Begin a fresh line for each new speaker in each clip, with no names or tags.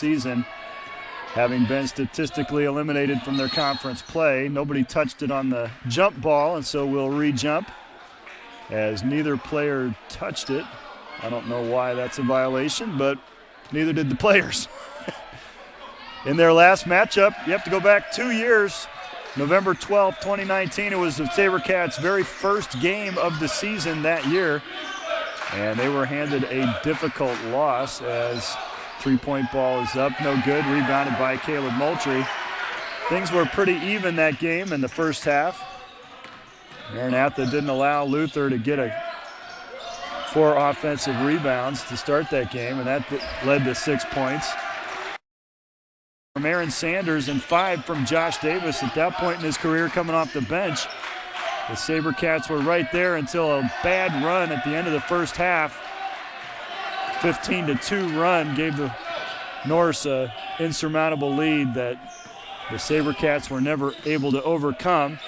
season, having been statistically eliminated from their conference play. Nobody touched it on the jump ball, and so we'll re-jump as neither player touched it. I don't know why that's a violation, but neither did the players. In their last matchup, you have to go back 2 years. November 12, 2019, it was the SaberCats' very first game of the season that year, and they were handed a difficult loss as three-point ball is up, no good, rebounded by Caleb Moultrie. Things were pretty even that game in the first half. Maranatha didn't allow Luther to get 4 offensive rebounds to start that game, and that led to 6 points from Aaron Sanders and 5 from Josh Davis at that point in his career coming off the bench. The SaberCats were right there until a bad run at the end of the first half. 15-2 run gave the Norse an insurmountable lead that the SaberCats were never able to overcome.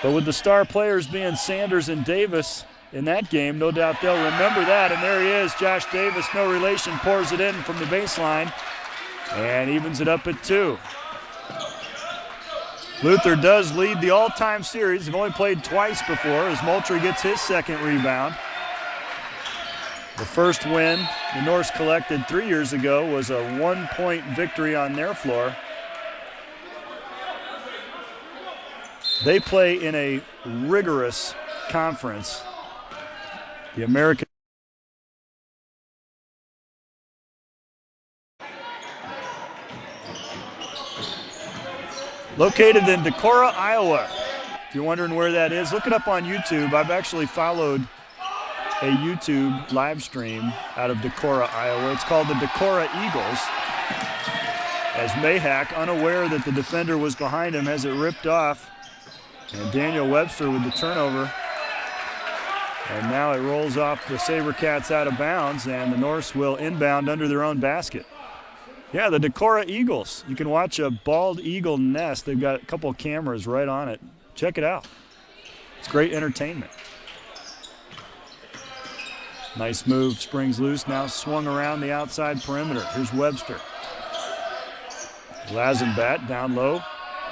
But with the star players being Sanders and Davis in that game, no doubt they'll remember that. And there he is, Josh Davis, no relation, pours it in from the baseline and evens it up at 2. Luther does lead the all-time series. They've only played twice before as Moultrie gets his second rebound. The first win the Norse collected 3 years ago was a 1-point victory on their floor. They play in a rigorous conference. The American located in Decorah, Iowa. If you're wondering where that is, look it up on YouTube. I've actually followed a YouTube live stream out of Decorah, Iowa. It's called the Decorah Eagles. As Mayhack, unaware that the defender was behind him, has it ripped off. And Daniel Webster with the turnover. And now it rolls off the SaberCats out of bounds, and the Norse will inbound under their own basket. Yeah, the Decorah Eagles. You can watch a bald eagle nest. They've got a couple of cameras right on it. Check it out. It's great entertainment. Nice move, springs loose, now swung around the outside perimeter. Here's Webster. Lazenbat down low.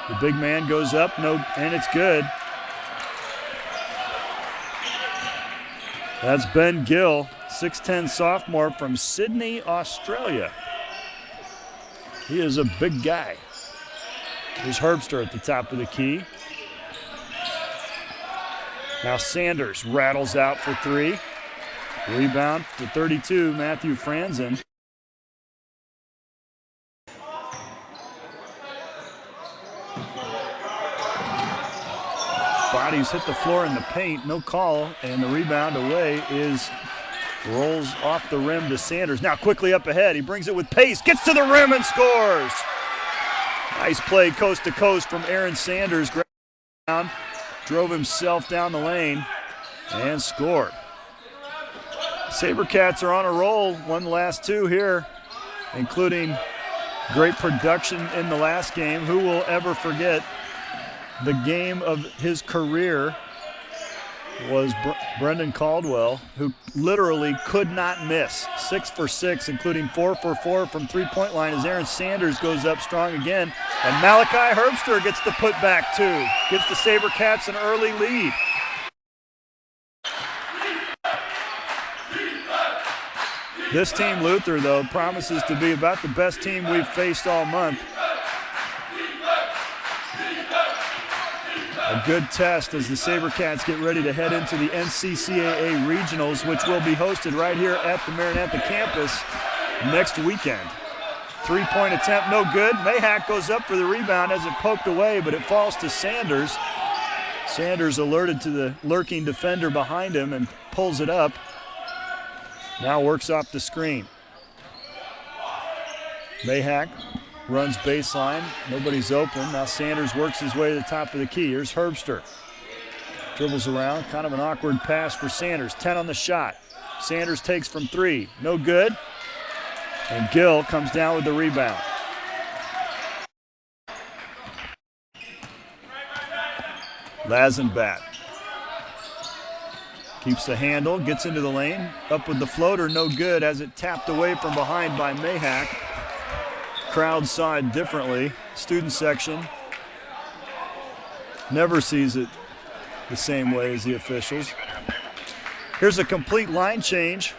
The big man goes up, and it's good. That's Ben Gill, 6'10" sophomore from Sydney, Australia. He is a big guy. Here's Herbster at the top of the key. Now Sanders rattles out for 3. Rebound for 32, Matthew Franzen. Bodies hit the floor in the paint, no call, and the rebound away rolls off the rim to Sanders. Now quickly up ahead, he brings it with pace, gets to the rim and scores. Nice play coast to coast from Aaron Sanders. Drove himself down the lane and scored. SaberCats are on a roll, won the last 2 here, including great production in the last game. Who will ever forget the game of his career was Brendan Caldwell, who literally could not miss. 6 for 6, including 4 for 4 from three-point line as Aaron Sanders goes up strong again. And Malachi Herbster gets the putback too. Gives the SaberCats an early lead. This team, Luther, though, promises to be about the best team we've faced all month. A good test as the SaberCats get ready to head into the NCCAA Regionals, which will be hosted right here at the Maranatha campus next weekend. 3-point attempt, no good. Mayhack goes up for the rebound, has it poked away, but it falls to Sanders. Sanders alerted to the lurking defender behind him and pulls it up. Now works off the screen. Mayhack runs baseline, nobody's open. Now Sanders works his way to the top of the key. Here's Herbster. Dribbles around, kind of an awkward pass for Sanders. 10 on the shot. Sanders takes from 3, no good. And Gill comes down with the rebound. Lazenbat keeps the handle, gets into the lane, up with the floater, no good, has it tapped away from behind by Mayhack. crowd saw it differently. Student section never sees it the same way as the officials. Here's a complete line change.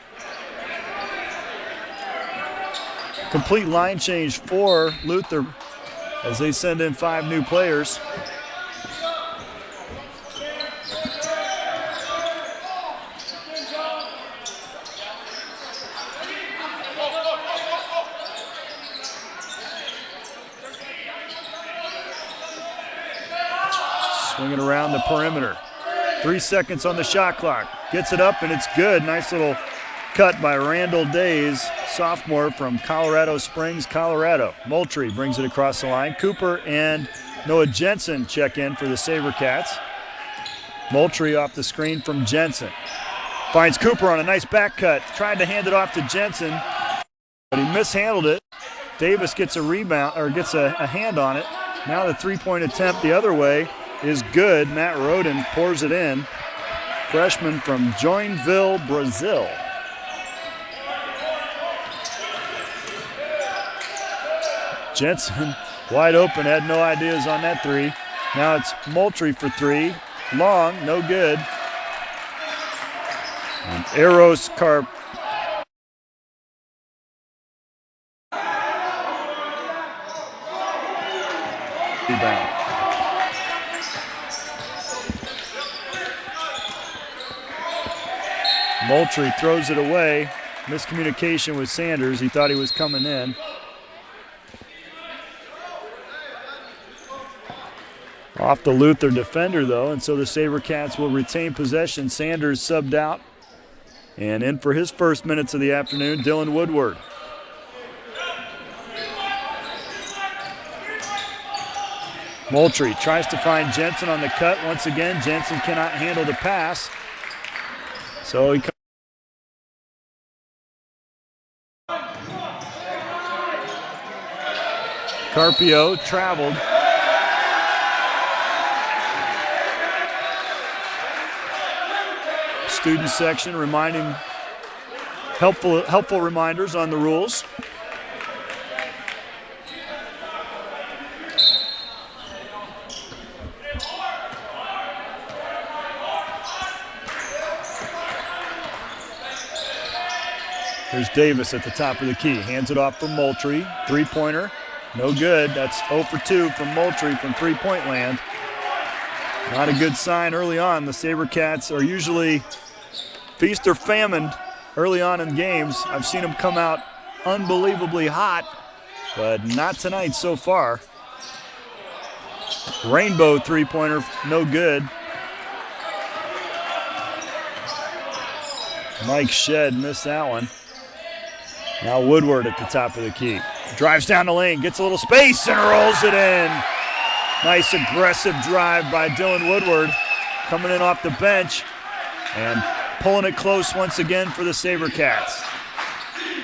Complete line change for Luther as they send in 5 new players. Swinging around the perimeter. 3 seconds on the shot clock. Gets it up and it's good. Nice little cut by Randall Days, sophomore from Colorado Springs, Colorado. Moultrie brings it across the line. Cooper and Noah Jensen check in for the SaberCats. Moultrie off the screen from Jensen. Finds Cooper on a nice back cut. Tried to hand it off to Jensen, but he mishandled it. Davis gets a rebound, or gets a hand on it. Now the three-point attempt the other way is good. Matt Roden pours it in. Freshman from Joinville, Brazil. Jensen wide open, had no ideas on that three. Now it's Moultrie for 3. Long, no good. And Eros Carp. Rebound. Moultrie throws it away. Miscommunication with Sanders. He thought he was coming in. Off the Luther defender, though, and so the SaberCats will retain possession. Sanders subbed out. And in for his first minutes of the afternoon, Dylan Woodward. Moultrie tries to find Jensen on the cut. Once again, Jensen cannot handle the pass. So he Carpio traveled. Student section reminding helpful reminders on the rules. Here's Davis at the top of the key. Hands it off for Moultrie. Three-pointer. No good. That's 0 for 2 from Moultrie from three-point land. Not a good sign early on. The SaberCats are usually feast or famine early on in games. I've seen them come out unbelievably hot, but not tonight so far. Rainbow three-pointer, no good. Mike Shedd missed that one. Now Woodward at the top of the key. Drives down the lane, gets a little space, and rolls it in. Nice aggressive drive by Dylan Woodward, coming in off the bench and pulling it close once again for the SaberCats.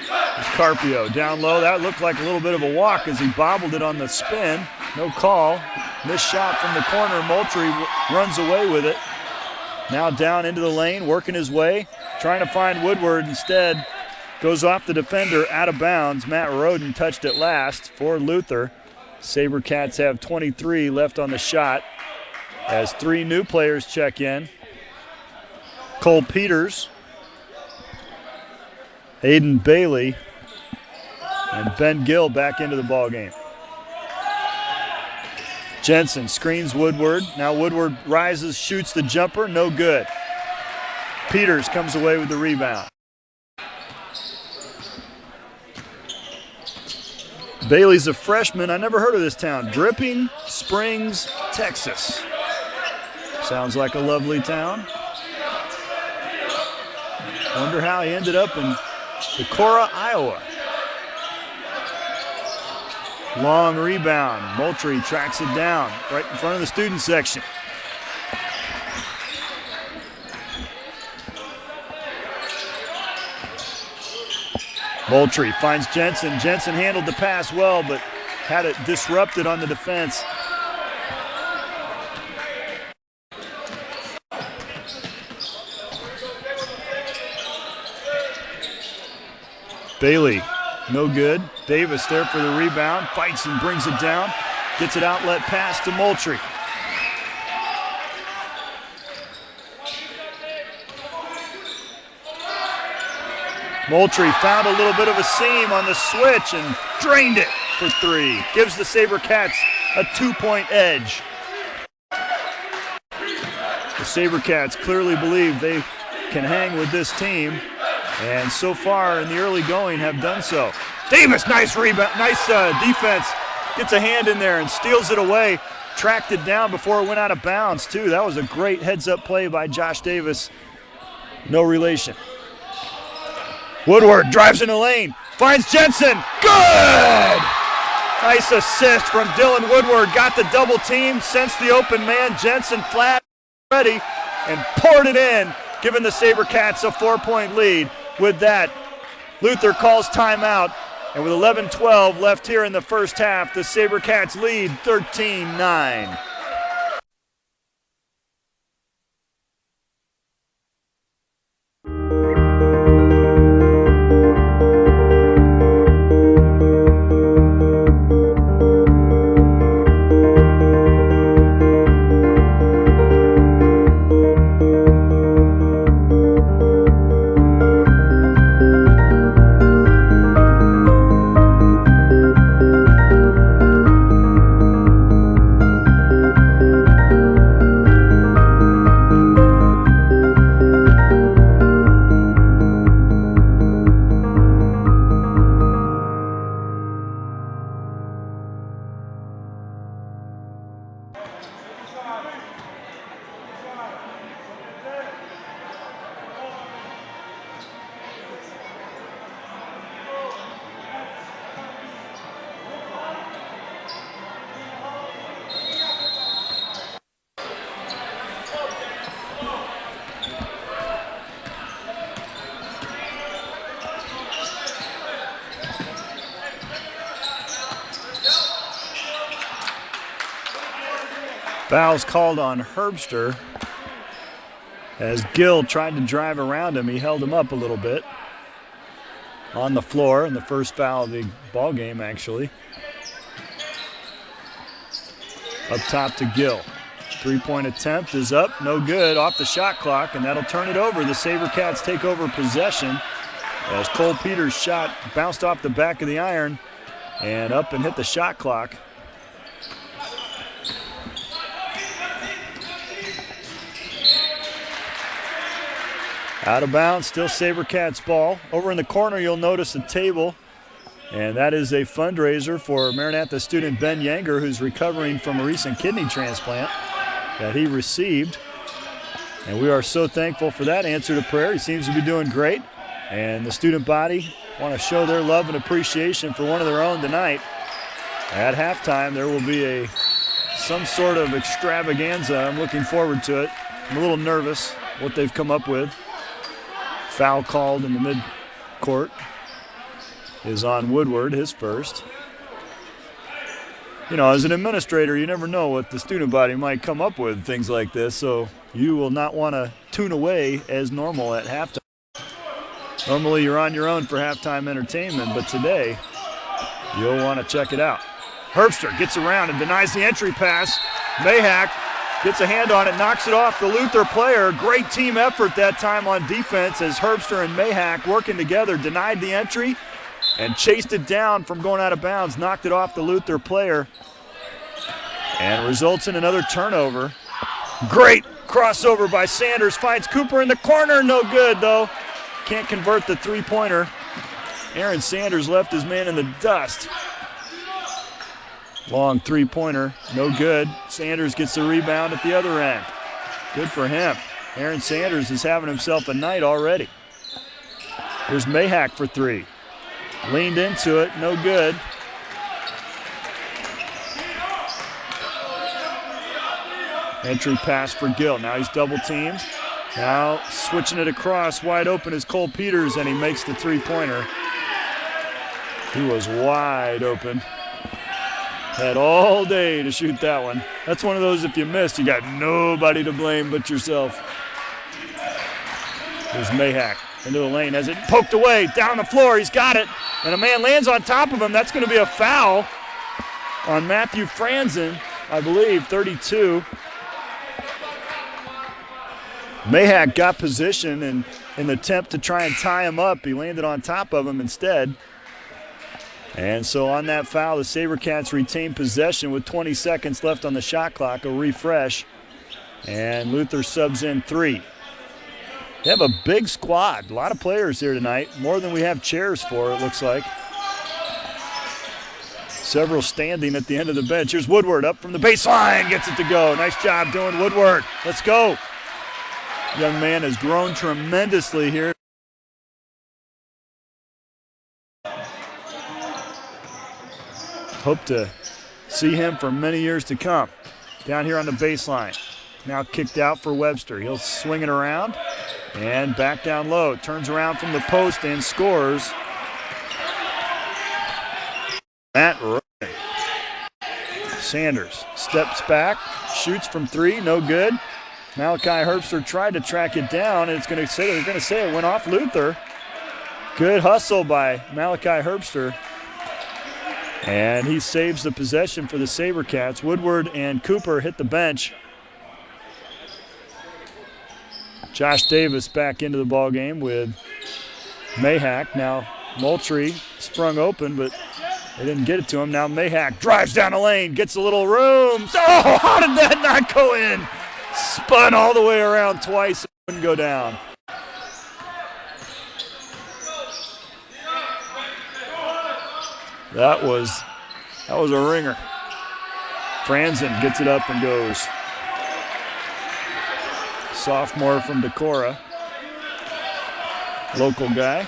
There's Carpio down low. That looked like a little bit of a walk as he bobbled it on the spin. No call. Missed shot from the corner. Moultrie runs away with it. Now down into the lane, working his way, trying to find Woodward. Instead, goes off the defender, out of bounds. Matt Roden touched it last for Luther. SaberCats have 23 left on the shot as 3 new players check in. Cole Peters, Aiden Bailey, and Ben Gill back into the ballgame. Jensen screens Woodward. Now Woodward rises, shoots the jumper, no good. Peters comes away with the rebound. Bailey's a freshman. I never heard of this town. Dripping Springs, Texas. Sounds like a lovely town. Wonder how he ended up in Decorah, Iowa. Long rebound. Moultrie tracks it down right in front of the student section. Moultrie finds Jensen. Jensen handled the pass well, but had it disrupted on the defense. Bailey no good. Davis there for the rebound, fights and brings it down. Gets it outlet pass to Moultrie. Moultrie found a little bit of a seam on the switch and drained it for three. Gives the SaberCats a 2-point edge. The SaberCats clearly believe they can hang with this team, and so far in the early going have done so. Davis, nice rebound, nice defense. Gets a hand in there and steals it away. Tracked it down before it went out of bounds, too. That was a great heads-up play by Josh Davis. No relation. Woodward drives in the lane, finds Jensen. Good! Nice assist from Dylan Woodward. Got the double team, sensed the open man. Jensen flat ready and poured it in, giving the SaberCats a 4-point lead. With that, Luther calls timeout, and with 11-12 left here in the first half, the SaberCats lead 13-9. Foul's called on Herbster as Gill tried to drive around him. He held him up a little bit on the floor, and the first foul of the ball game, actually. Up top to Gill. Three-point attempt is up, no good, off the shot clock, and that'll turn it over. The SaberCats take over possession as Cole Peters' shot bounced off the back of the iron and up and hit the shot clock. Out of bounds, still SaberCats ball. Over in the corner, you'll notice a table, and that is a fundraiser for Maranatha student Ben Yanger, who's recovering from a recent kidney transplant that he received. And we are so thankful for that answer to prayer. He seems to be doing great, and the student body want to show their love and appreciation for one of their own tonight. At halftime, there will be some sort of extravaganza. I'm looking forward to it. I'm a little nervous what they've come up with. Foul called in the mid-court is on Woodward, his first. You know, as an administrator, you never know what the student body might come up with, things like this, so you will not want to tune away as normal at halftime. Normally you're on your own for halftime entertainment, but today you'll want to check it out. Herbster gets around and denies the entry pass. Mayhack gets a hand on it, knocks it off the Luther player. Great team effort that time on defense as Herbster and Mayhack working together, denied the entry and chased it down from going out of bounds, knocked it off the Luther player, and results in another turnover. Great crossover by Sanders, finds Cooper in the corner, no good though. Can't convert the three-pointer. Aaron Sanders left his man in the dust. Long three-pointer, no good. Sanders gets the rebound at the other end. Good for him. Aaron Sanders is having himself a night already. Here's Mayhack for three. Leaned into it, no good. Entry pass for Gill. Now he's double teamed. Now switching it across, wide open is Cole Peters, and he makes the three-pointer. He was wide open. Had all day to shoot that one. That's one of those, if you missed, you got nobody to blame but yourself. There's Mayhack into the lane, has it poked away, down the floor, he's got it. And a man lands on top of him. That's going to be a foul on Matthew Franzen, I believe, 32. Mayhack got position, and in the attempt to try and tie him up, he landed on top of him instead. And so on that foul, the SaberCats retain possession with 20 seconds left on the shot clock. A refresh, and Luther subs in 3. They have a big squad, a lot of players here tonight, more than we have chairs for, it looks like. Several standing at the end of the bench. Here's Woodward up from the baseline, gets it to go. Nice job doing Woodward. Let's go. Young man has grown tremendously here. Hope to see him for many years to come. Down here on the baseline. Now kicked out for Webster. He'll swing it around and back down low. Turns around from the post and scores. Matt Ryan. Sanders steps back, shoots from 3, no good. Malachi Herbster tried to track it down, and they're going to say it went off Luther. Good hustle by Malachi Herbster. And he saves the possession for the SaberCats. Woodward and Cooper hit the bench. Josh Davis back into the ball game with Mayhack. Now Moultrie sprung open, but they didn't get it to him. Now Mayhack drives down the lane, gets a little room. Oh, how did that not go in? Spun all the way around twice and wouldn't go down. That was a ringer. Franzen gets it up and goes. Sophomore from Decorah. Local guy.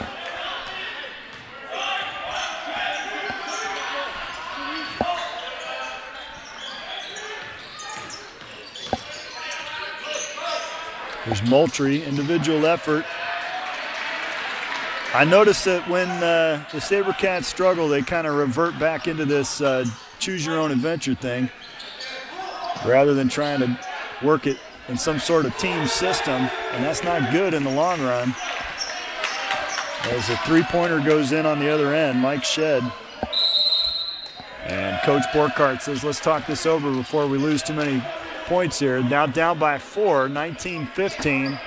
There's Moultrie, individual effort. I noticed that when the SaberCats struggle, they kind of revert back into this choose-your-own-adventure thing rather than trying to work it in some sort of team system, and that's not good in the long run. As a three-pointer goes in on the other end, Mike Shedd. And Coach Borkart says, let's talk this over before we lose too many points here. Now down by 4, 19-15,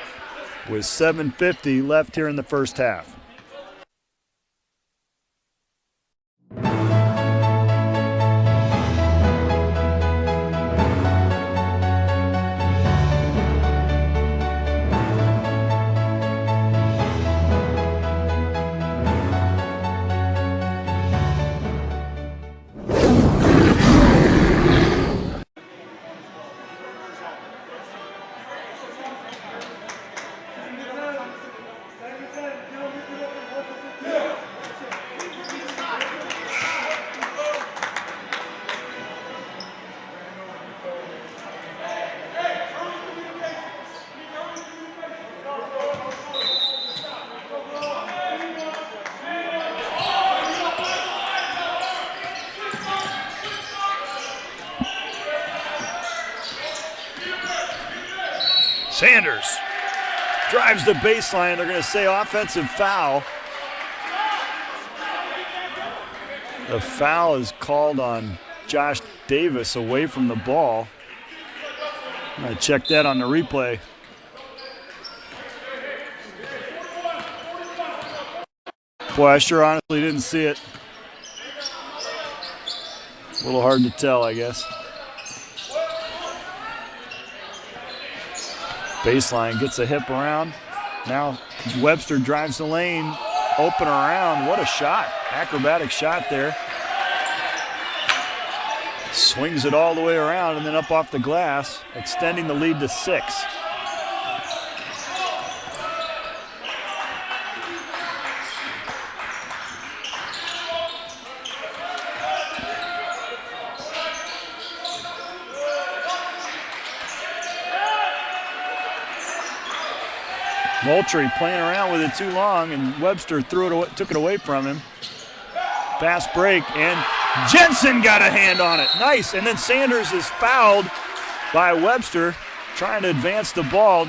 with 7:50 left here in the first half. Sanders drives the baseline. They're going to say offensive foul. The foul is called on Josh Davis away from the ball. I'm going to check that on the replay. Boy, I sure honestly didn't see it. A little hard to tell, I guess. Baseline gets a hip around. Now Webster drives the lane, open around. What a shot. Acrobatic shot there. Swings it all the way around and then up off the glass, extending the lead to 6. Moultrie playing around with it too long, and Webster took it away from him. Fast break, and Jensen got a hand on it. Nice, and then Sanders is fouled by Webster, trying to advance the ball,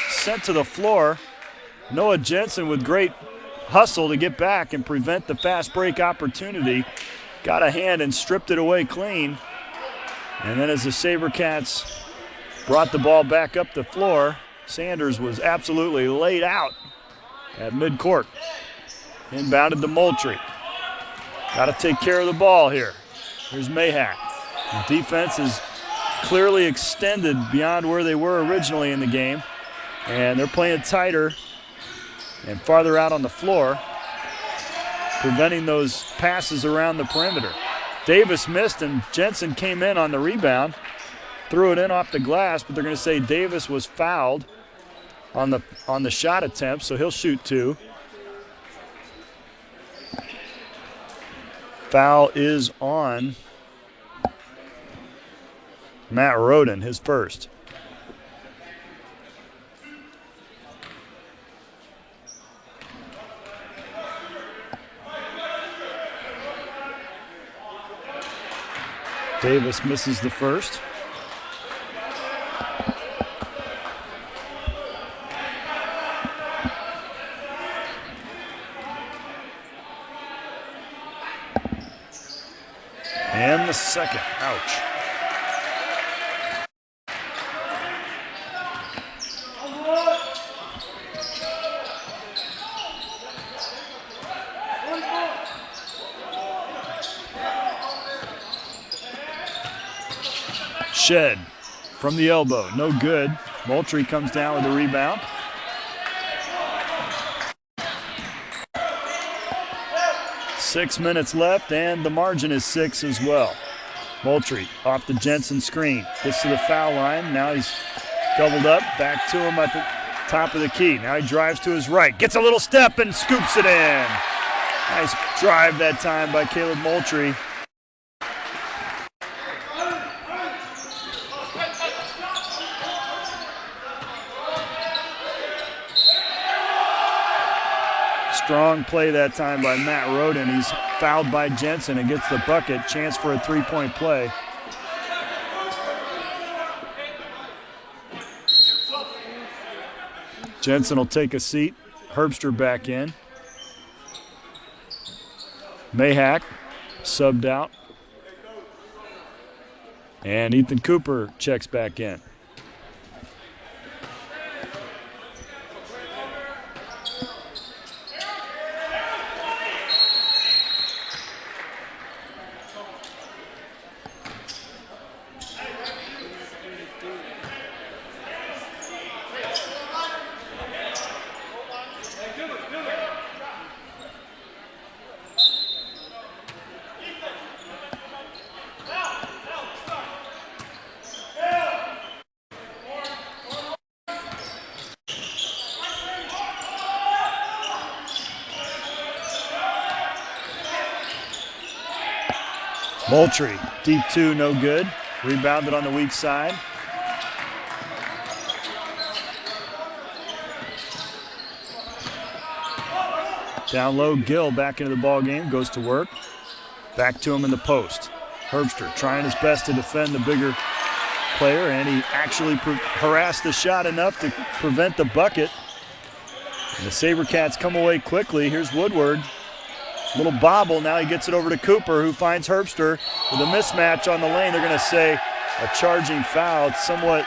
sent to the floor. Noah Jensen with great hustle to get back and prevent the fast break opportunity. Got a hand and stripped it away clean. And then as the SaberCats brought the ball back up the floor, Sanders was absolutely laid out at midcourt. Inbounded to Moultrie. Got to take care of the ball here. Here's Mayhack. The defense is clearly extended beyond where they were originally in the game. And they're playing tighter and farther out on the floor, preventing those passes around the perimeter. Davis missed and Jensen came in on the rebound, threw it in off the glass, but they're going to say Davis was fouled on the shot attempt, so he'll shoot 2. Foul is on Matt Roden, his first. Davis misses the first. And the second. Ouch. Shed from the elbow, no good. Moultrie comes down with the rebound. Six minutes left, and the margin is 6 as well. Moultrie off the Jensen screen, gets to the foul line. Now he's doubled up, back to him at the top of the key. Now he drives to his right, gets a little step and scoops it in. Nice drive that time by Caleb Moultrie. Strong play that time by Matt Roden. He's fouled by Jensen and gets the bucket. Chance for a three-point play. Jensen will take a seat. Herbster back in. Mayhack subbed out. And Ethan Cooper checks back in. Moultrie, deep 2, no good. Rebounded on the weak side. Down low, Gill back into the ball game, goes to work. Back to him in the post. Herbster trying his best to defend the bigger player, and he actually harassed the shot enough to prevent the bucket. And the SaberCats come away quickly. Here's Woodward. Little bobble, now he gets it over to Cooper, who finds Herbster with a mismatch on the lane. They're going to say a charging foul. It's somewhat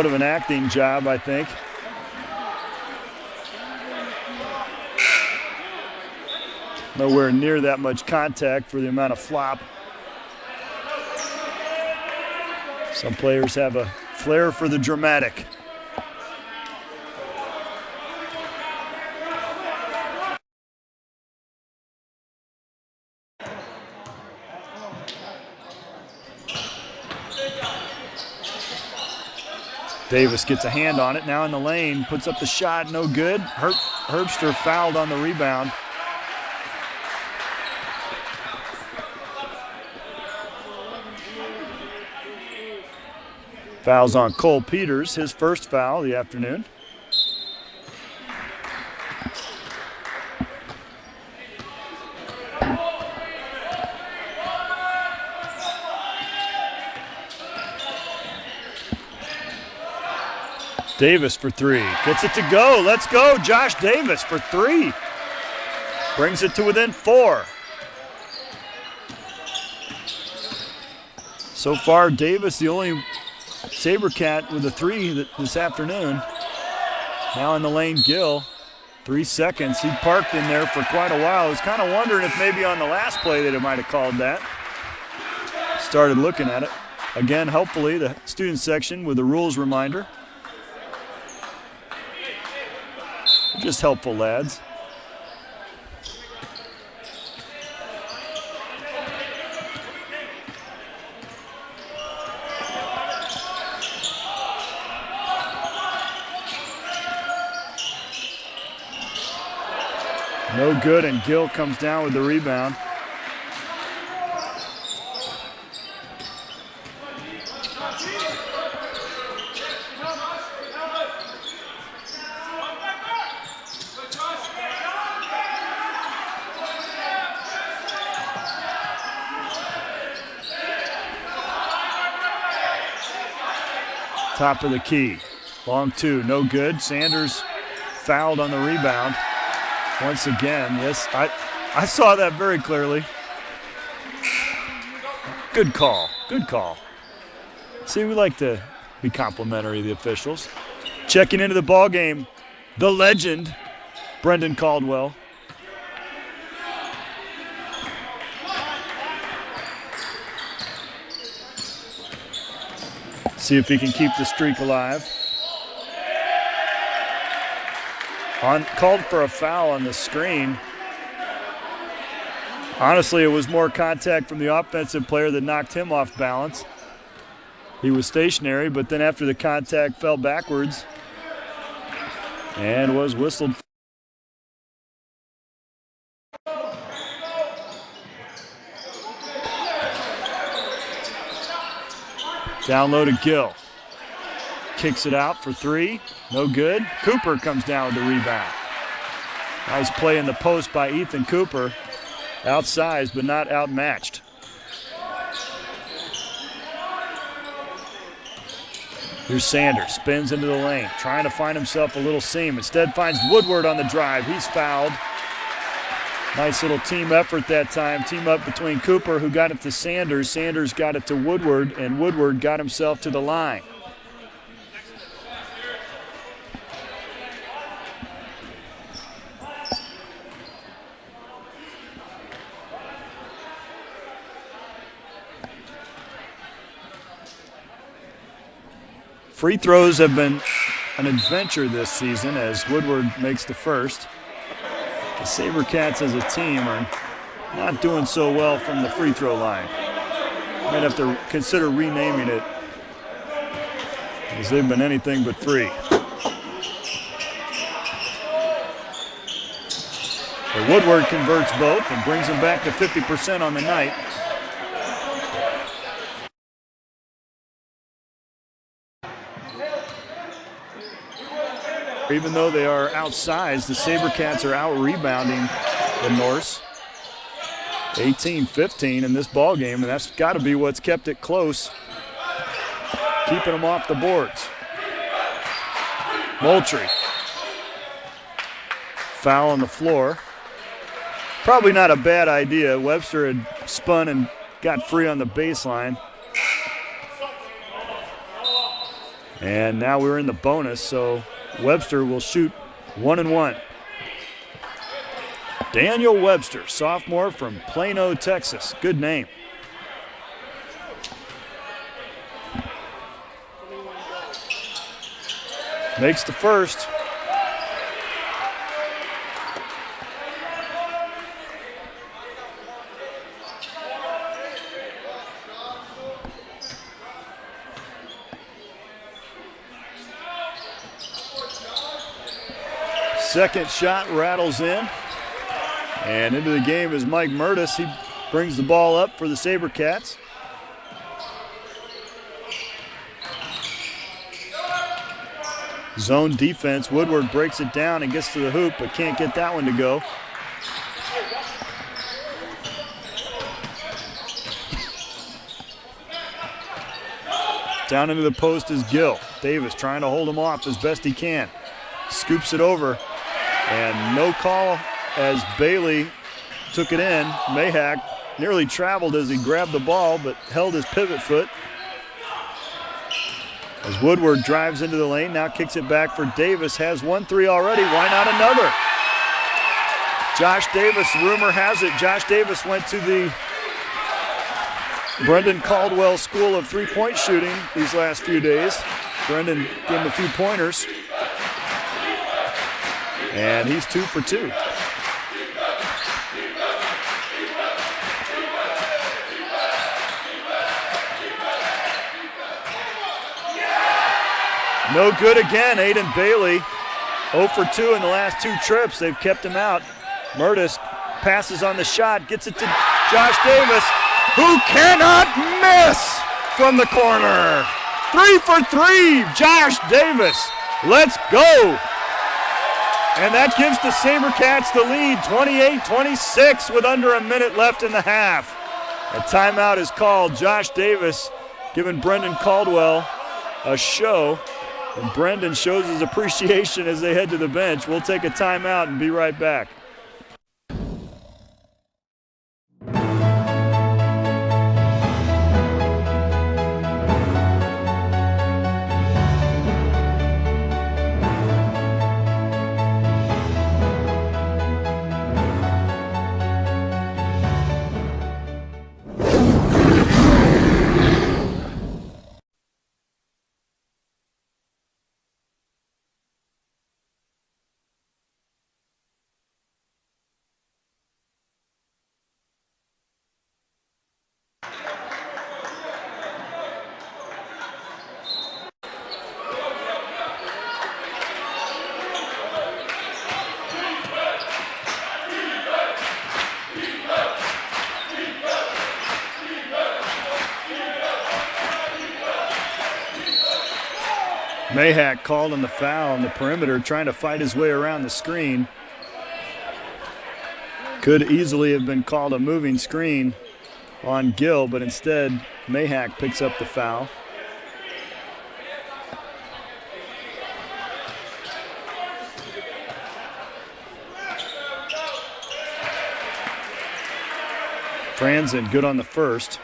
of an acting job, I think. Nowhere near that much contact for the amount of flop. Some players have a flair for the dramatic. Davis gets a hand on it, now in the lane, puts up the shot, no good. Herbster fouled on the rebound. Fouls on Cole Peters, his first foul of the afternoon. Davis for three. Gets it to go. Let's go. Josh Davis for three. Brings it to within 4. So far, Davis, the only SaberCat with a three this afternoon. Now in the lane, Gill. 3 seconds. He parked in there for quite a while. I was kind of wondering if maybe on the last play that it might have called that. Started looking at it. Again, hopefully, the student section with a rules reminder. Just helpful, lads. No good, and Gill comes down with the rebound. Top of the key. Long two, no good. Sanders fouled on the rebound. Once again, yes, I saw that very clearly. Good call, good call. See, we like to be complimentary of the officials. Checking into the ball game, the legend, Brendan Caldwell. See if he can keep the streak alive. Called for a foul on the screen. Honestly, it was more contact from the offensive player that knocked him off balance. He was stationary, but then after the contact fell backwards and was whistled. Down low to Gill. Kicks it out for three. No good. Cooper comes down with the rebound. Nice play in the post by Ethan Cooper. Outsized but not outmatched. Here's Sanders. Spins into the lane. Trying to find himself a little seam. Instead finds Woodward on the drive. He's fouled. Nice little team effort that time. Team up between Cooper, who got it to Sanders. Sanders got it to Woodward, and Woodward got himself to the line. Free throws have been an adventure this season as Woodward makes the first. The SaberCats as a team are not doing so well from the free throw line. Might have to consider renaming it as they've been anything but free. But Woodward converts both and brings them back to 50% on the night. Even though they are outsized, the SaberCats are out-rebounding the Norse. 18-15 in this ball game, and that's got to be what's kept it close, keeping them off the boards. Moultrie. Foul on the floor. Probably not a bad idea. Webster had spun and got free on the baseline. And now we're in the bonus, so Webster will shoot 1 and 1. Daniel Webster, sophomore from Plano, Texas. Good name. Makes the first. Second shot rattles in. And into the game is Mike Murtis. He brings the ball up for the SaberCats. Zone defense. Woodward breaks it down and gets to the hoop, but can't get that one to go. Down into the post is Gill. Davis trying to hold him off as best he can. Scoops it over, and no call as Bailey took it in. Mayhack nearly traveled as he grabbed the ball, but held his pivot foot. As Woodward drives into the lane, now kicks it back for Davis. Has 1-3 already. Why not another? Josh Davis, rumor has it, Josh Davis went to the Brendan Caldwell School of Three-Point Shooting these last few days. Brendan gave him a few pointers. And he's 2 for 2. No good again, Aiden Bailey. 0 for 2 in the last 2 trips. They've kept him out. Murtis passes on the shot, gets it to Josh Davis, who cannot miss from the corner. 3 for 3, Josh Davis. Let's go. And that gives the SaberCats the lead, 28-26 with under a minute left in the half. A timeout is called. Josh Davis giving Brendan Caldwell a show. And Brendan shows his appreciation as they head to the bench. We'll take a timeout and be right back. Mayhack called on the foul on the perimeter, trying to fight his way around the screen. Could easily have been called a moving screen on Gill, but instead Mayhack picks up the foul. Franzen good on the first.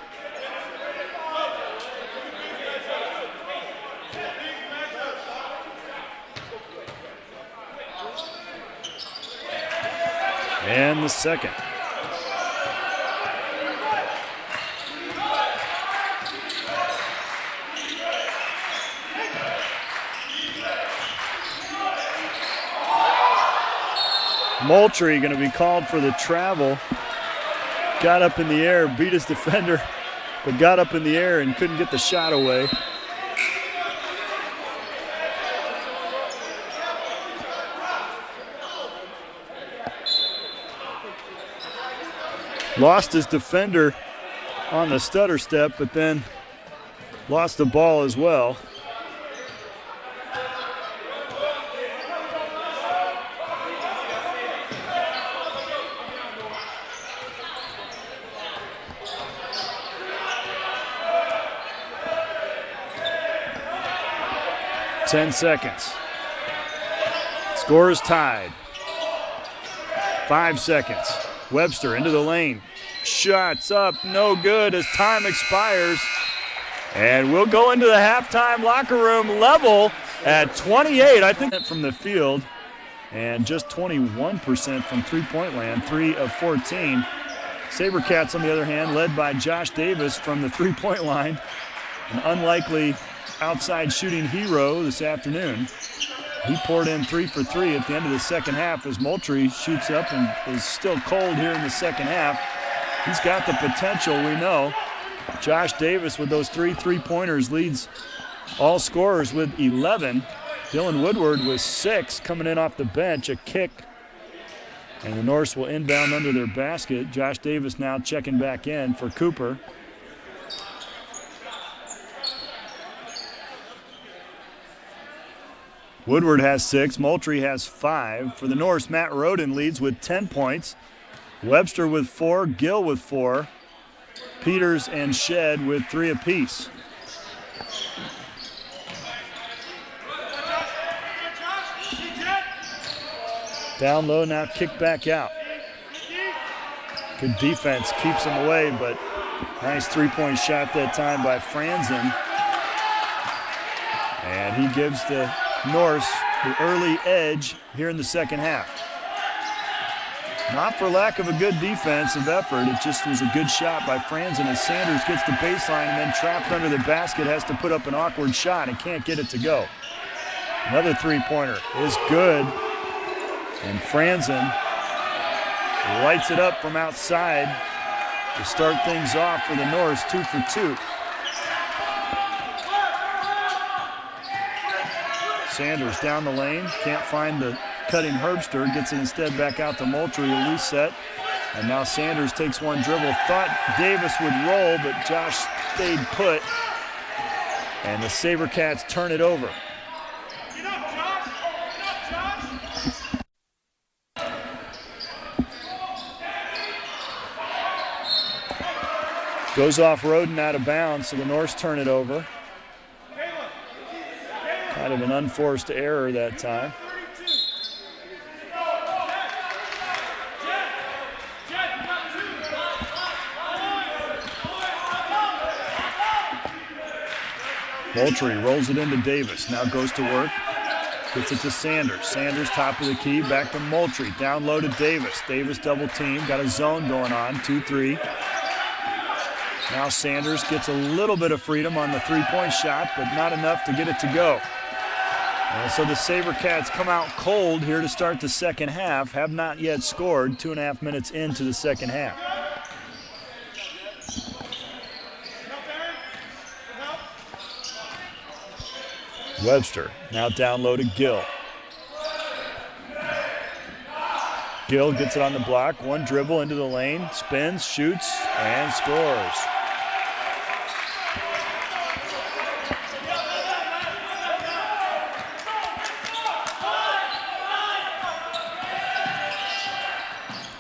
And the second. Moultrie going to be called for the travel. Got up in the air, beat his defender, but got up in the air and couldn't get the shot away. Lost his defender on the stutter step, but then lost the ball as well. Ten seconds. Score is tied. 5 seconds. Webster into the lane. Shots up, no good as time expires. And we'll go into the halftime locker room level at 28. I think from the field. And just 21% from three-point land, 3 of 14. SaberCats, on the other hand, led by Josh Davis from the three-point line. An unlikely outside shooting hero this afternoon. He poured in 3 for 3 at the end of the second half as Moultrie shoots up and is still cold here in the second half. He's got the potential, we know. Josh Davis with those 3 three-pointers leads all scorers with 11. Dylan Woodward with 6 coming in off the bench, a kick. And the Norse will inbound under their basket. Josh Davis now checking back in for Cooper. Woodward has 6, Moultrie has 5. For the Norse, Matt Roden leads with 10 points. Webster with 4, Gill with 4. Peters and Shed with 3 apiece. Down low now, kick back out. Good defense, keeps him away, but nice three-point shot that time by Franzen. And he gives the Norse the early edge here in the second half. Not for lack of a good defensive effort, it just was a good shot by Franzen as Sanders gets the baseline and then trapped under the basket, has to put up an awkward shot and can't get it to go. Another three-pointer is good, and Franzen lights it up from outside to start things off for the Norse, 2 for 2. Sanders down the lane, can't find the cutting Herbster, gets it instead back out to Moultrie, a loose set. And now Sanders takes one dribble. Thought Davis would roll, but Josh stayed put. And the SaberCats turn it over. Goes off Roden out of bounds, so the Norse turn it over. Kind of an unforced error that time. Moultrie rolls it into Davis, now goes to work. Gets it to Sanders. Sanders top of the key, back to Moultrie. Down low to Davis. Davis double team, got a zone going on, 2-3. Now Sanders gets a little bit of freedom on the three-point shot, but not enough to get it to go. And so the SaberCats come out cold here to start the second half. Have not yet scored, 2.5 minutes into the second half. Webster now down low to Gill. Gill gets it on the block, one dribble into the lane, spins, shoots, and scores.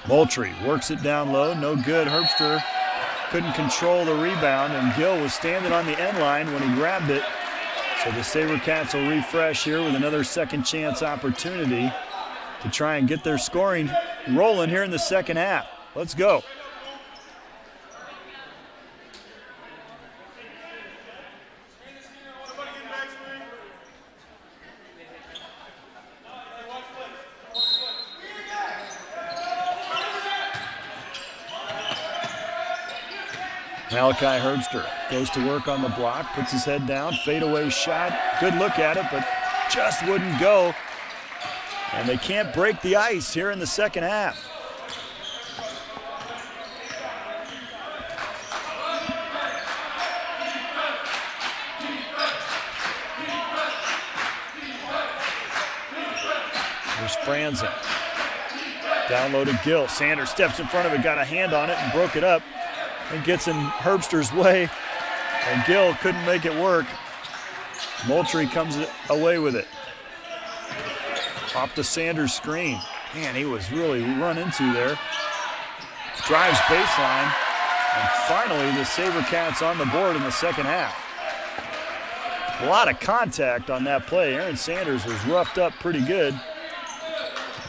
Moultrie works it down low, no good. Herbster couldn't control the rebound, and Gill was standing on the end line when he grabbed it. So the SaberCats will refresh here with another second chance opportunity to try and get their scoring rolling here in the second half. Let's go. Malachi Herbster goes to work on the block, puts his head down, fadeaway shot. Good look at it, but just wouldn't go. And they can't break the ice here in the second half. There's Franzen. Down low to Gill. Sanders steps in front of it, got a hand on it and broke it up. And gets in Herbster's way, and Gill couldn't make it work. Moultrie comes away with it. Off the Sanders screen. Man, he was really run into there. Drives baseline, and finally the SaberCats on the board in the second half. A lot of contact on that play. Aaron Sanders was roughed up pretty good.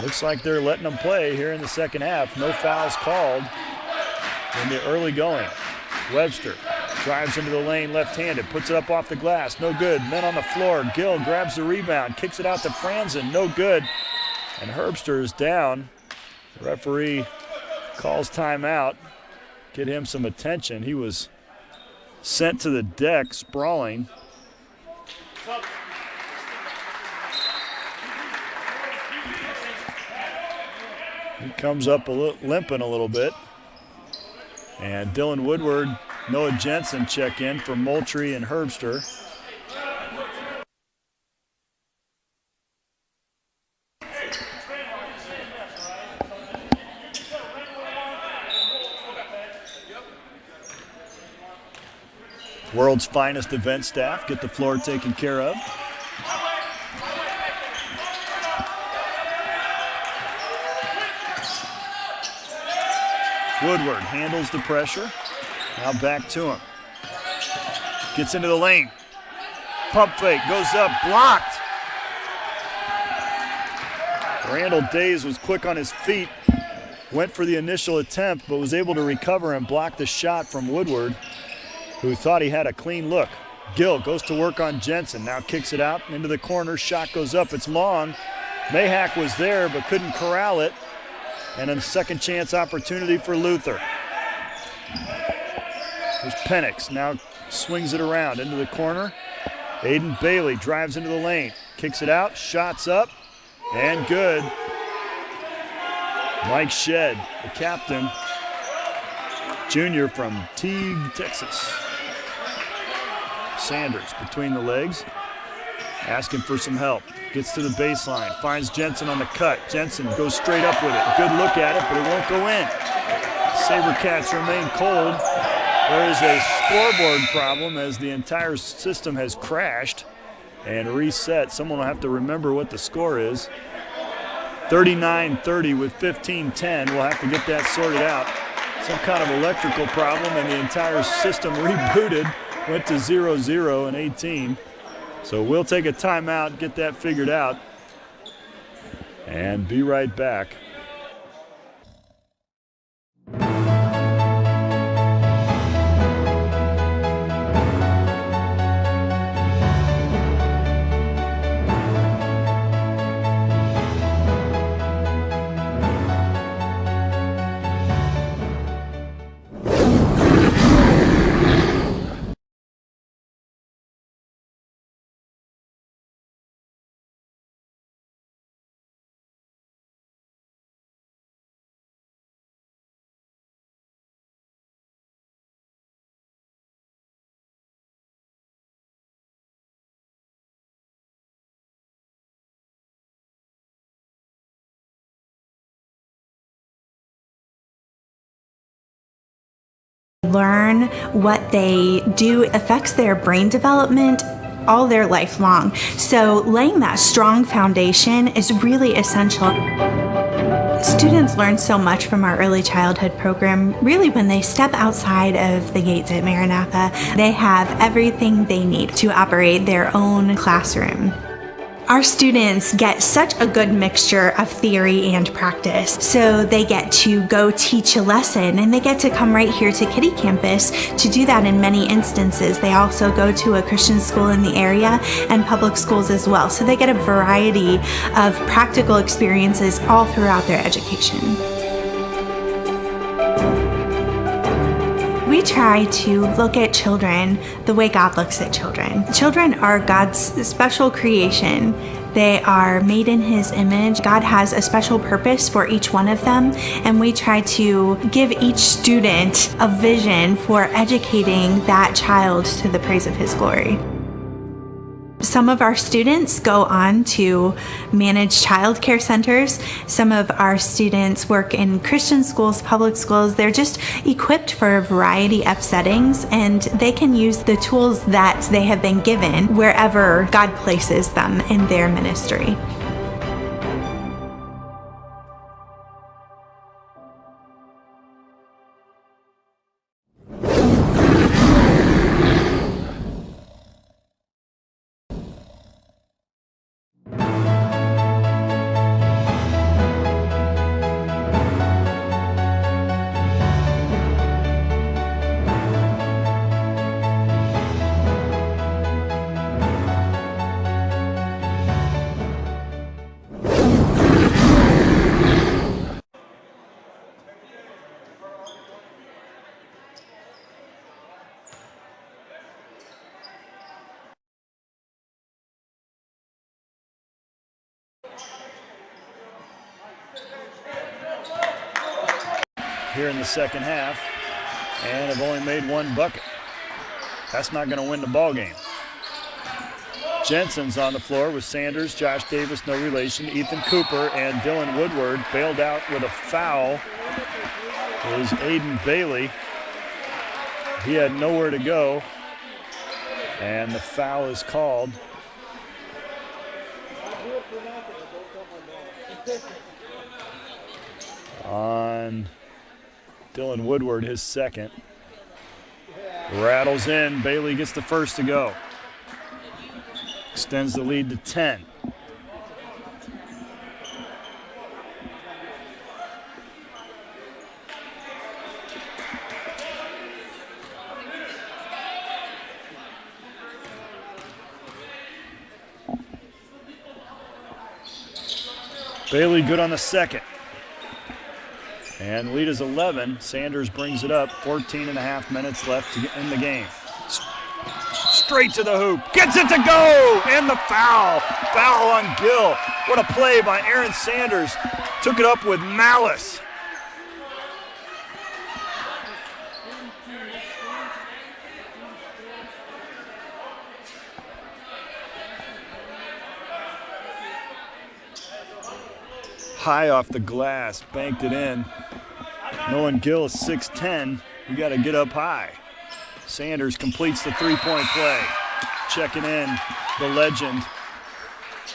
Looks like they're letting him play here in the second half. No fouls called in the early going. Webster drives into the lane left-handed, puts it up off the glass, no good. Men on the floor. Gill grabs the rebound, kicks it out to Franzen, no good. And Herbster is down. The referee calls timeout. Get him some attention. He was sent to the deck sprawling. He comes up limping a little bit. And Dylan Woodward, Noah Jensen check in for Moultrie and Herbster. World's finest event staff get the floor taken care of. Woodward handles the pressure. Now back to him. Gets into the lane. Pump fake, goes up, blocked. Randall Days was quick on his feet, went for the initial attempt, but was able to recover and block the shot from Woodward, who thought he had a clean look. Gill goes to work on Jensen, now kicks it out into the corner, shot goes up, it's long. Mayhack was there but couldn't corral it, and a second chance opportunity for Luther. There's Penix, now swings it around into the corner. Aiden Bailey drives into the lane, kicks it out, shots up, and good. Mike Shedd, the captain, junior from Teague, Texas. Sanders between the legs, asking for some help. Gets to the baseline, finds Jensen on the cut. Jensen goes straight up with it. Good look at it, but it won't go in. SaberCats remain cold. There is a scoreboard problem as the entire system has crashed and reset. Someone will have to remember what the score is. 39-30 with 15-10. We'll have to get that sorted out. Some kind of electrical problem, and the entire system rebooted. Went to 0-0 and 18. So we'll take a timeout, get that figured out, and be right back.
Learn what they do affects their brain development all their life long. So laying that strong foundation is really essential. Students learn so much from our early childhood program. Really, when they step outside of the gates at Maranatha, they have everything they need to operate their own classroom. Our students get such a good mixture of theory and practice. So they get to go teach a lesson, and they get to come right here to Kitty Campus to do that in many instances. They also go to a Christian school in the area and public schools as well. So they get a variety of practical experiences all throughout their education. We try to look at children the way God looks at children. Children are God's special creation. They are made in His image. God has a special purpose for each one of them, and we try to give each student a vision for educating that child to the praise of His glory. Some of our students go on to manage child care centers. Some of our students work in Christian schools, public schools. They're just equipped for a variety of settings, and they can use the tools that they have been given wherever God places them in their ministry.
Here in the second half, and have only made one bucket. That's not going to win the ball game. Jensen's on the floor with Sanders, Josh Davis, no relation, Ethan Cooper, and Dylan Woodward. Bailed out with a foul is Aiden Bailey. He had nowhere to go, and the foul is called. On Dylan Woodward, his second. Rattles in. Bailey gets the first to go. Extends the lead to 10. Bailey good on the second. And lead is 11. Sanders brings it up. 14 and a half minutes left to end the game. Straight to the hoop. Gets it to go! And the foul. Foul on Gill. What a play by Aaron Sanders. Took it up with malice. High off the glass, banked it in. Knowing Gill is 6'10", you got to get up high. Sanders completes the three-point play. Checking in the legend,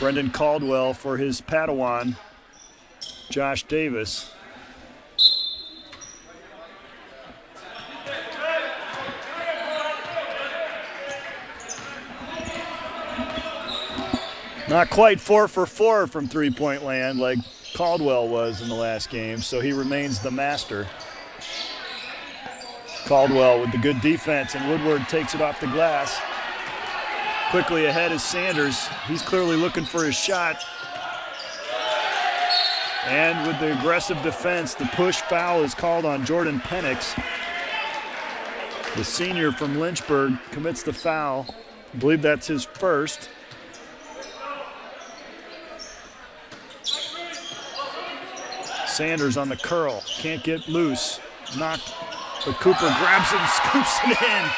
Brendan Caldwell, for his Padawan, Josh Davis. Not quite 4 for 4 from three-point land like Caldwell was in the last game, so he remains the master. Caldwell with the good defense, and Woodward takes it off the glass. Quickly ahead is Sanders. He's clearly looking for his shot. And with the aggressive defense, the push foul is called on Jordan Penix. The senior from Lynchburg commits the foul. I believe that's his first. Sanders on the curl, can't get loose. Knocked, but Cooper grabs it and scoops it in.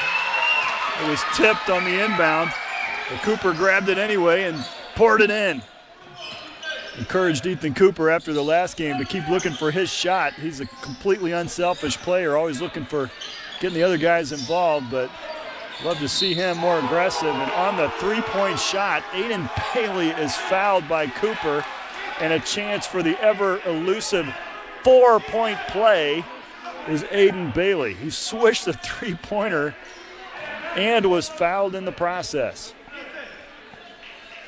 It was tipped on the inbound, but Cooper grabbed it anyway and poured it in. Encouraged Ethan Cooper after the last game to keep looking for his shot. He's a completely unselfish player, always looking for getting the other guys involved, but love to see him more aggressive. And on the three-point shot, Aiden Bailey is fouled by Cooper, and a chance for the ever-elusive four-point play is Aiden Bailey. He swished the three-pointer and was fouled in the process.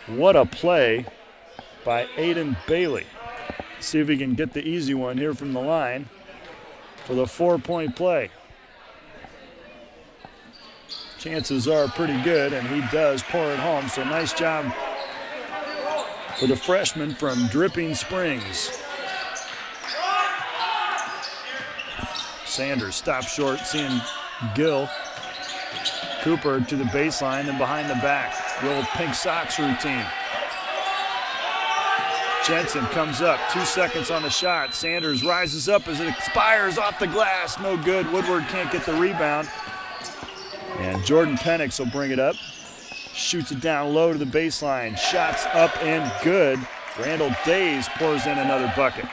What a play by Aiden Bailey. See if he can get the easy one here from the line for the four-point play. Chances are pretty good, and he does pour it home, so nice job for the freshman from Dripping Springs. Sanders stops short, seeing Gill. Cooper to the baseline and behind the back. The old pink socks routine. Jensen comes up, 2 seconds on the shot. Sanders rises up as it expires off the glass. No good. Woodward can't get the rebound. And Jordan Penix will bring it up. Shoots it down low to the baseline. Shots up and good. Randall Days pours in another bucket.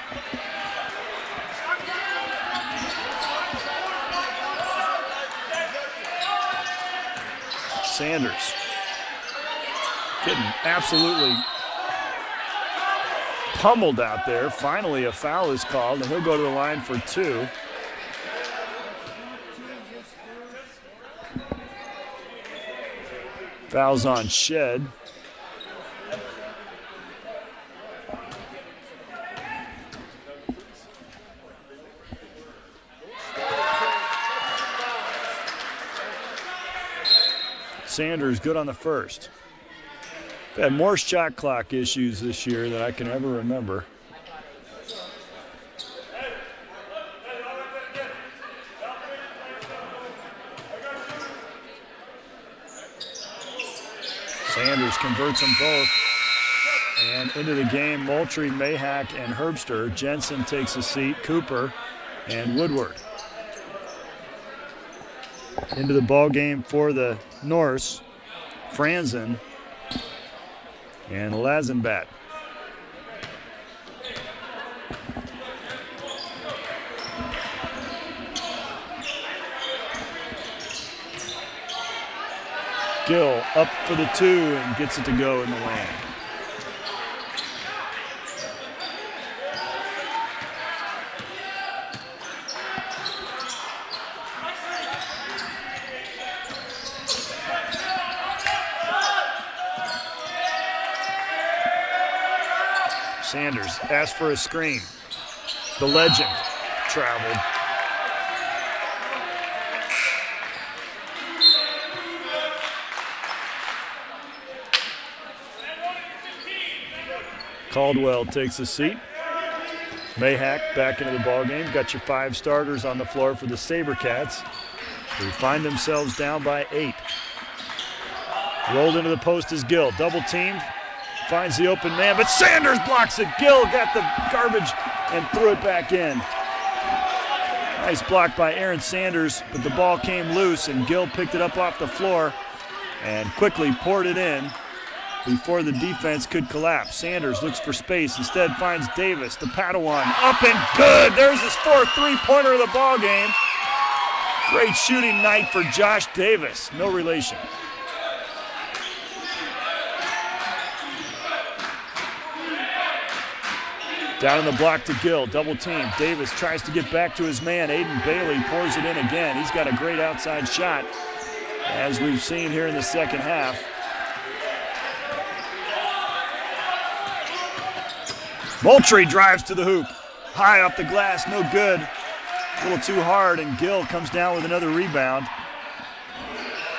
Sanders getting absolutely pummeled out there. Finally, a foul is called, and he'll go to the line for two. Fouls on Shed. Sanders good on the first. They've had more shot clock issues this year than I can ever remember. Sanders converts them both. And into the game, Moultrie, Mayhack, and Herbster. Jensen takes a seat, Cooper, and Woodward. Into the ball game for the Norse, Franzen and Lazenbat. Gill up for the two and gets it to go in the lane. Sanders asked for a screen. The legend traveled. Caldwell takes a seat. Mayhack back into the ballgame. Got your 5 starters on the floor for the SaberCats, who find themselves down by 8. Rolled into the post is Gill. Double teamed. Finds the open man, but Sanders blocks it. Gill got the garbage and threw it back in. Nice block by Aaron Sanders, but the ball came loose and Gill picked it up off the floor and quickly poured it in before the defense could collapse. Sanders looks for space, instead finds Davis, the Padawan, up and good. There's his 4th three-pointer of the ball game. Great shooting night for Josh Davis. No relation. Down in the block to Gill, double team. Davis tries to get back to his man. Aiden Bailey pours it in again. He's got a great outside shot, as we've seen here in the second half. Moultrie drives to the hoop. High off the glass, no good. A little too hard, and Gill comes down with another rebound.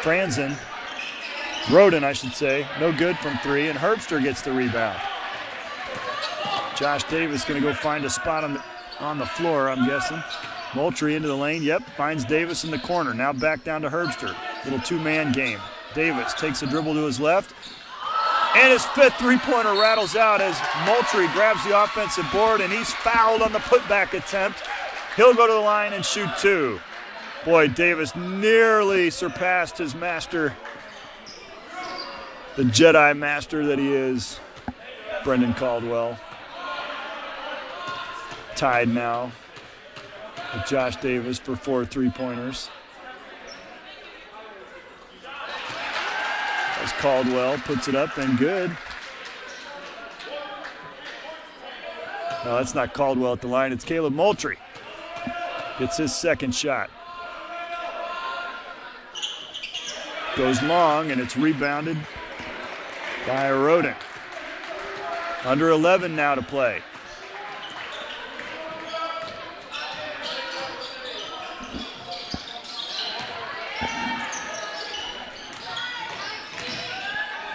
Roden, I should say, no good from 3, and Herbster gets the rebound. Josh Davis going to go find a spot on the floor, I'm guessing. Moultrie into the lane, yep, finds Davis in the corner. Now back down to Herbster. Little 2-man game. Davis takes a dribble to his left, and his 5th three-pointer rattles out as Moultrie grabs the offensive board, and he's fouled on the putback attempt. He'll go to the line and shoot 2. Boy, Davis nearly surpassed his master, the Jedi master that he is, Brendan Caldwell. Tied now with Josh Davis for 4 three-pointers. As Caldwell puts it up and good. No, that's not Caldwell at the line. It's Caleb Moultrie. Gets his 2nd shot. Goes long, and it's rebounded by Roden. Under 11 now to play.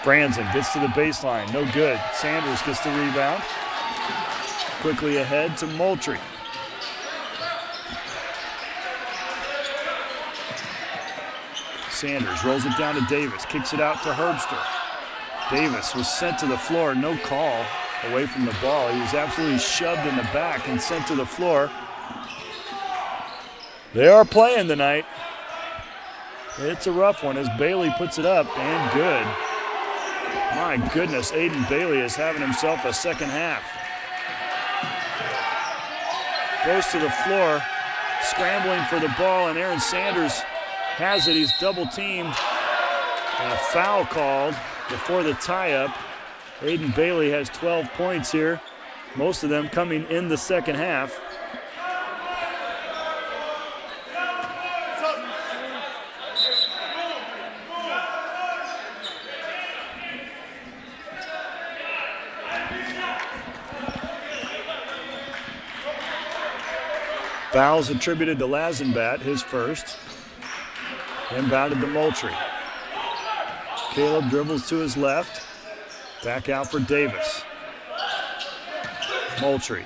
Franzen gets to the baseline, no good. Sanders gets the rebound. Quickly ahead to Moultrie. Sanders rolls it down to Davis, kicks it out to Herbster. Davis was sent to the floor, no call away from the ball. He was absolutely shoved in the back and sent to the floor. They are playing tonight. It's a rough one as Bailey puts it up and good. My goodness, Aiden Bailey is having himself a second half. Goes to the floor, scrambling for the ball, and Aaron Sanders has it. He's double teamed, and a foul called before the tie-up. Aiden Bailey has 12 points here, most of them coming in the second half. Fouls attributed to Lazenbat, his first. Inbounded to Moultrie. Caleb dribbles to his left. Back out for Davis. Moultrie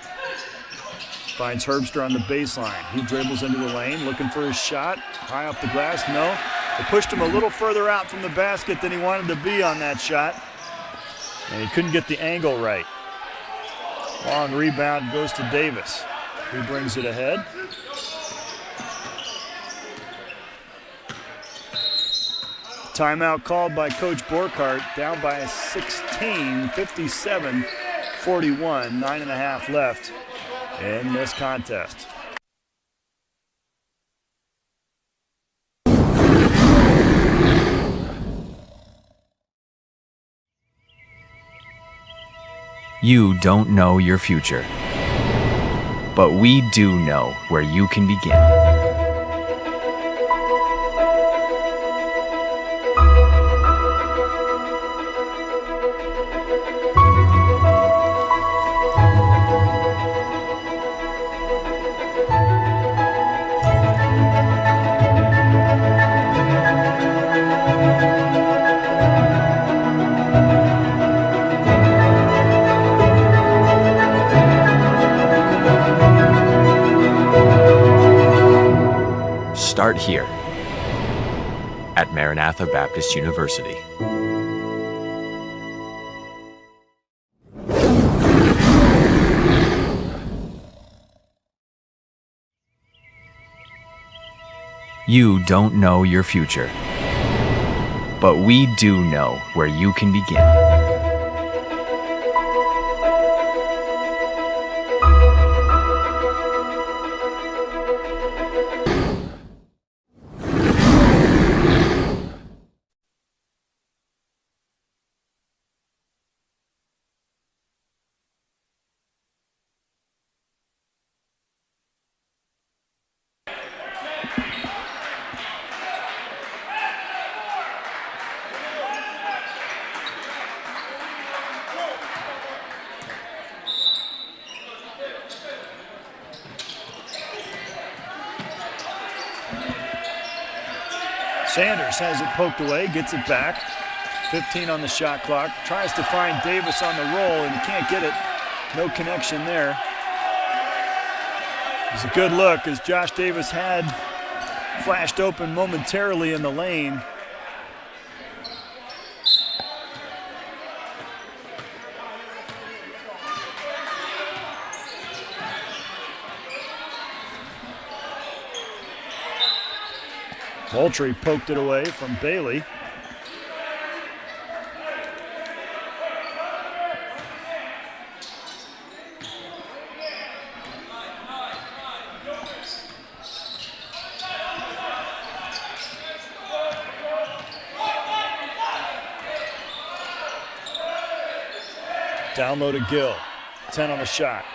finds Herbster on the baseline. He dribbles into the lane, looking for his shot. High off the glass, no. They pushed him a little further out from the basket than he wanted to be on that shot. And he couldn't get the angle right. Long rebound goes to Davis. He brings it ahead. Timeout called by Coach Borkhardt, down by 16, 57-41, 9.5 left in this contest.
You don't know your future, but we do know where you can begin. start here at Maranatha Baptist University. You don't know your future, but we do know where you can begin.
Sanders has it poked away, gets it back. 15 on the shot clock. Tries to find Davis on the roll and can't get it. No connection there. It's a good look as Josh Davis had flashed open momentarily in the lane. Moultrie poked it away from Bailey. Down low to Gill. 10 on the shot.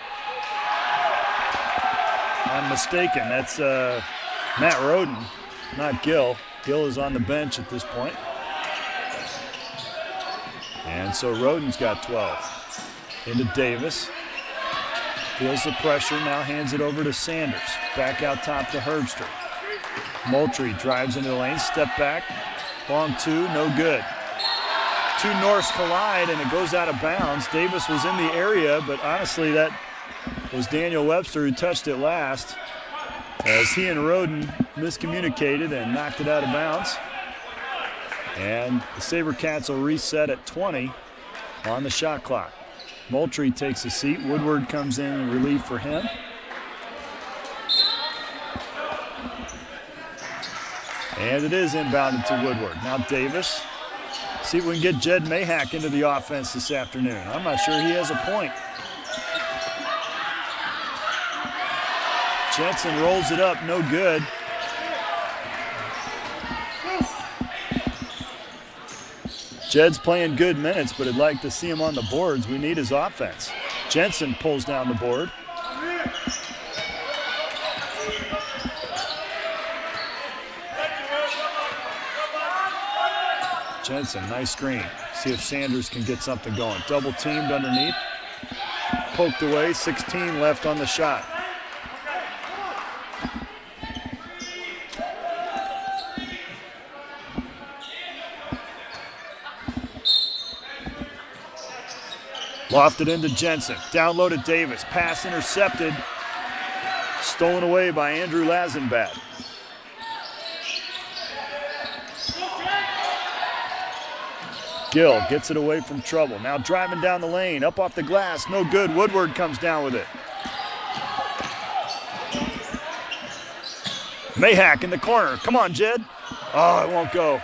I'm mistaken. That's Matt Roden. Not Gill. Gill is on the bench at this point. And so Roden's got 12. Into Davis. Feels the pressure, now hands it over to Sanders. Back out top to Herbster. Moultrie drives into the lane, step back. Long two, no good. Two Norths collide and it goes out of bounds. Davis was in the area, but honestly that was Daniel Webster who touched it last, as he and Roden miscommunicated and knocked it out of bounds. And the SaberCats will reset at 20 on the shot clock. Moultrie takes a seat. Woodward comes in in relief for him. And it is inbounded to Woodward. Now Davis. See if we can get Jed Mayhack into the offense this afternoon. I'm not sure he has a point. Jensen rolls it up, no good. Jed's playing good minutes, but I'd like to see him on the boards. We need his offense. Jensen pulls down the board. Jensen, nice screen. See if Sanders can get something going. Double teamed underneath. Poked away, 16 left on the shot. Lofted into Jensen. Down low to Davis. Pass intercepted. Stolen away by Andrew Lazenbad. Gill gets it away from trouble. Now driving down the lane. Up off the glass. No good. Woodward comes down with it. Mayhack in the corner. Come on, Jed. Oh, it won't go.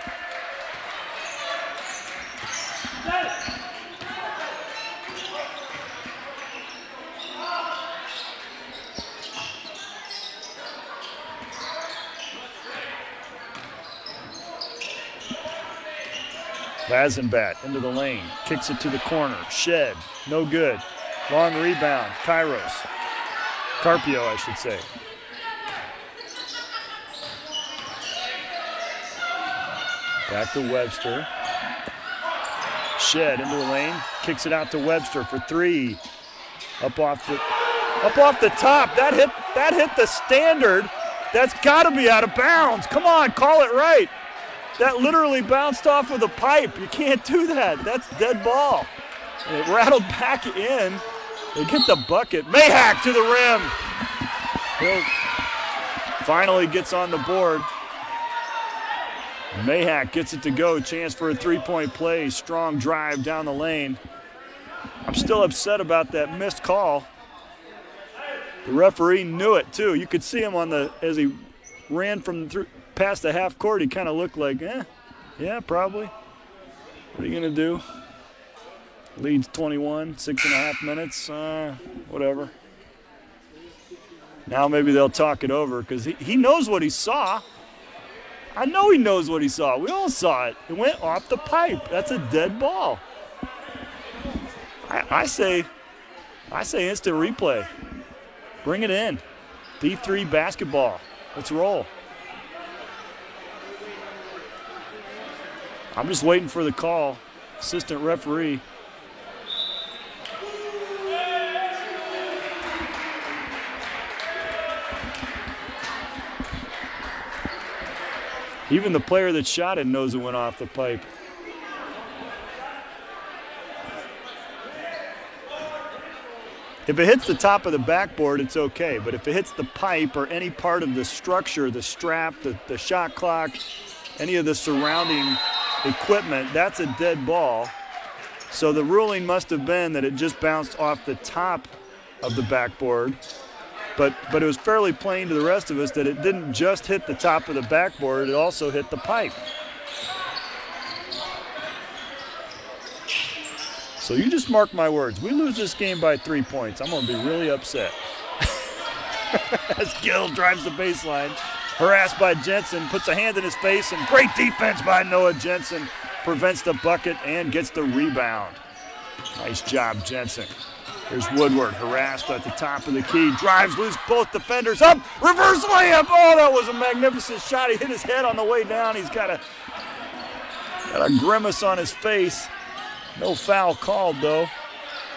Lazenbat into the lane, kicks it to the corner. Shed, no good. Long rebound, Kairos. Carpio, I should say. Back to Webster. Shed into the lane, kicks it out to Webster for three. Up off the top. That hit the standard. That's got to be out of bounds. Come on, call it right. That literally bounced off of the pipe. You can't do that. That's dead ball. And it rattled back in. They get the bucket. Mayhack to the rim. Hill finally gets on the board. Mayhack gets it to go. Chance for a three-point play. Strong drive down the lane. I'm still upset about that missed call. The referee knew it too. You could see him as he ran past the half court. He kind of looked like, yeah, probably. What are you gonna do? Leads 21, 6.5 minutes. Whatever. Now maybe they'll talk it over because he knows what he saw. I know he knows what he saw. We all saw it. It went off the pipe. That's a dead ball. I say instant replay. Bring it in. D3 basketball. Let's roll. I'm just waiting for the call. Assistant referee. Even the player that shot it knows it went off the pipe. If it hits the top of the backboard, it's okay. But if it hits the pipe or any part of the structure, the strap, the shot clock, any of the surrounding equipment, that's a dead ball. So the ruling must have been that it just bounced off the top of the backboard. But it was fairly plain to the rest of us that it didn't just hit the top of the backboard, it also hit the pipe. So you just mark my words. We lose this game by 3 points, I'm going to be really upset. As Gill drives the baseline, harassed by Jensen, puts a hand in his face, and great defense by Noah Jensen. Prevents the bucket and gets the rebound. Nice job, Jensen. Here's Woodward, harassed at the top of the key. Drives, loses both defenders. Up, reverse layup. Oh, that was a magnificent shot. He hit his head on the way down. He's got a grimace on his face. No foul called, though,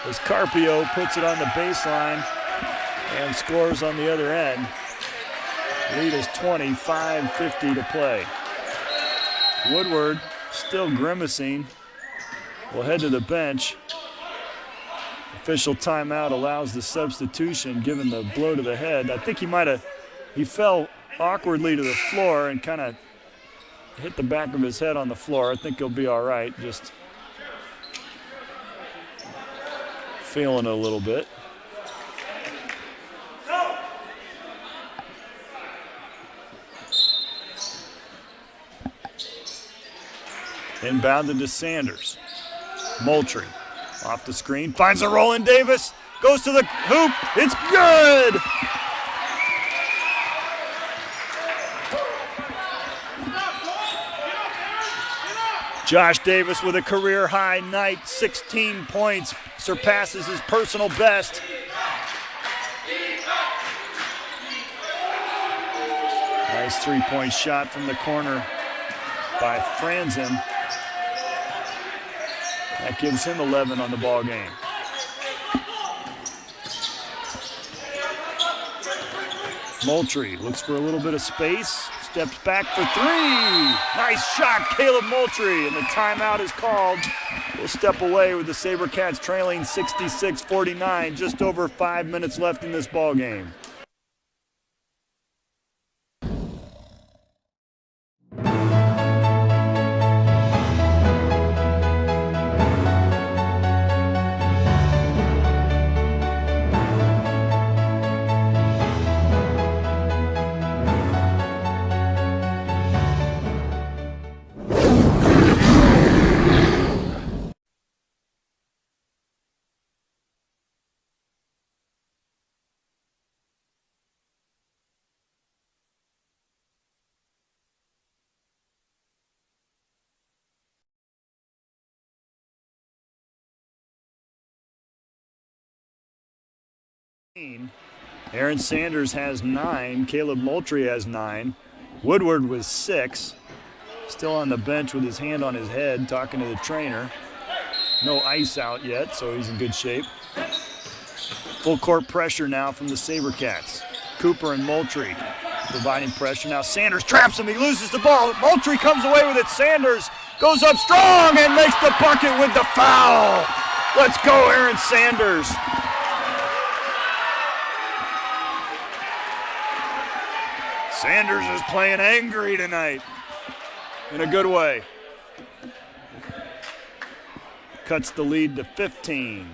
as Carpio puts it on the baseline and scores on the other end. Lead is 20, 5:50 to play. Woodward still grimacing. Will head to the bench. Official timeout allows the substitution given the blow to the head. I think he fell awkwardly to the floor and kind of hit the back of his head on the floor. I think he'll be all right, just feeling it a little bit. Inbounded to Sanders. Moultrie off the screen, finds a Roland Davis, goes to the hoop, it's good! Josh Davis with a career-high night, 16 points, surpasses his personal best. Nice three-point shot from the corner by Franzen. That gives him 11 on the ball game. Moultrie looks for a little bit of space, steps back for three. Nice shot, Caleb Moultrie, and the timeout is called. We'll step away with the SaberCats trailing 66-49, just over 5 minutes left in this ball game. Aaron Sanders has 9. Caleb Moultrie has 9. Woodward was 6. Still on the bench with his hand on his head, talking to the trainer. No ice out yet, so he's in good shape. Full court pressure now from the SaberCats. Cooper and Moultrie providing pressure. Now Sanders traps him. He loses the ball. Moultrie comes away with it. Sanders goes up strong and makes the bucket with the foul. Let's go, Aaron Sanders. Sanders is playing angry tonight. in a good way. Cuts the lead to 15.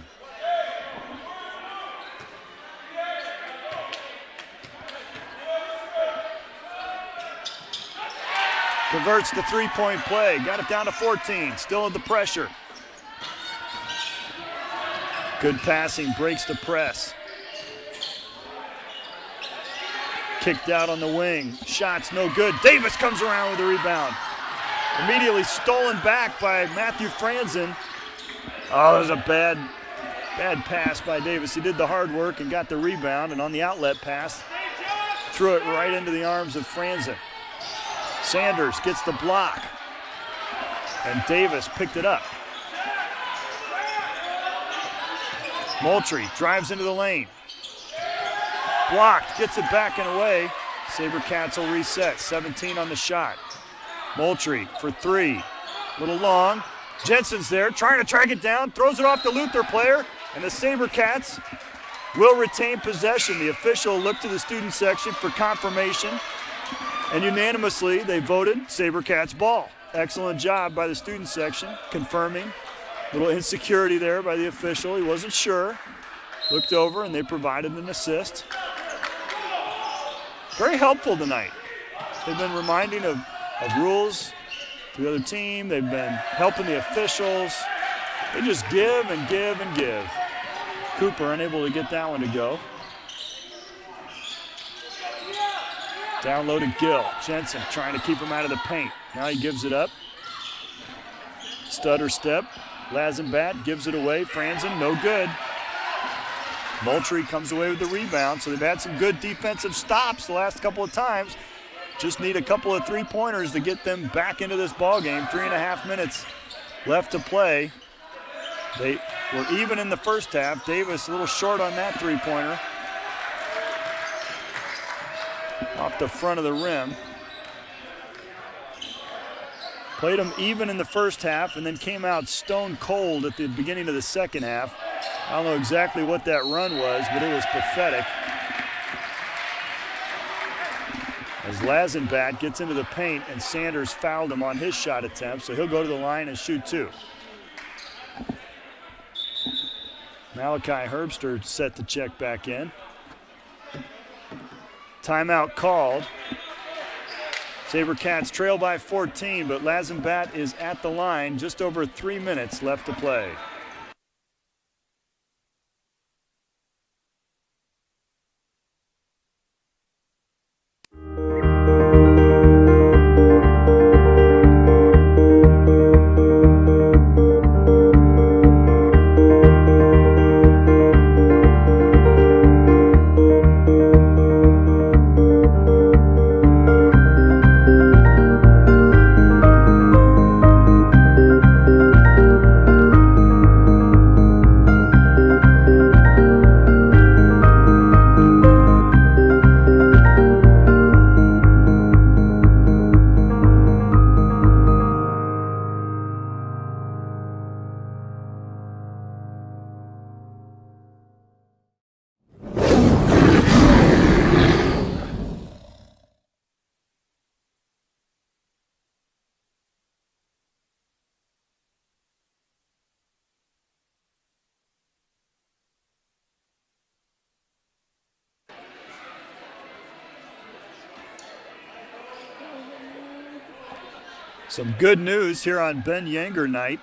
Converts the three-point play. Got it down to 14. Still under pressure. Good passing. Breaks the press. Kicked out on the wing. Shots no good. Davis comes around with the rebound. Immediately stolen back by Matthew Franzen. Oh, that was a bad pass by Davis. He did the hard work and got the rebound, and on the outlet pass, threw it right into the arms of Franzen. Sanders gets the block, and Davis picked it up. Moultrie drives into the lane. Blocked, gets it back and away. SaberCats will reset, 17 on the shot. Moultrie for three, little long. Jensen's there, trying to track it down, throws it off the Luther player, and the SaberCats will retain possession. The official looked to the student section for confirmation, and unanimously they voted SaberCats ball. Excellent job by the student section, confirming. Little insecurity there by the official. He wasn't sure. Looked over, and they provided an assist. Very helpful tonight. They've been reminding of rules to the other team. They've been helping the officials. They just give and give and give. Cooper unable to get that one to go. Down low to Gill. Jensen trying to keep him out of the paint. Now he gives it up. Stutter step. Lazenbat gives it away. Franzen, no good. Moultrie comes away with the rebound, so they've had some good defensive stops the last couple of times. Just need a couple of three-pointers to get them back into this ball game. 3.5 minutes left to play. They were even in the first half. Davis a little short on that three-pointer. Off the front of the rim. Played them even in the first half and then came out stone cold at the beginning of the second half. I don't know exactly what that run was, but it was pathetic. As Lazenbat gets into the paint and Sanders fouled him on his shot attempt, so he'll go to the line and shoot two. Malachi Herbster set to check back in. Timeout called. SaberCats trail by 14, but Lazenbat is at the line. Just over 3 minutes left to play. Some good news here on Ben Yanger night.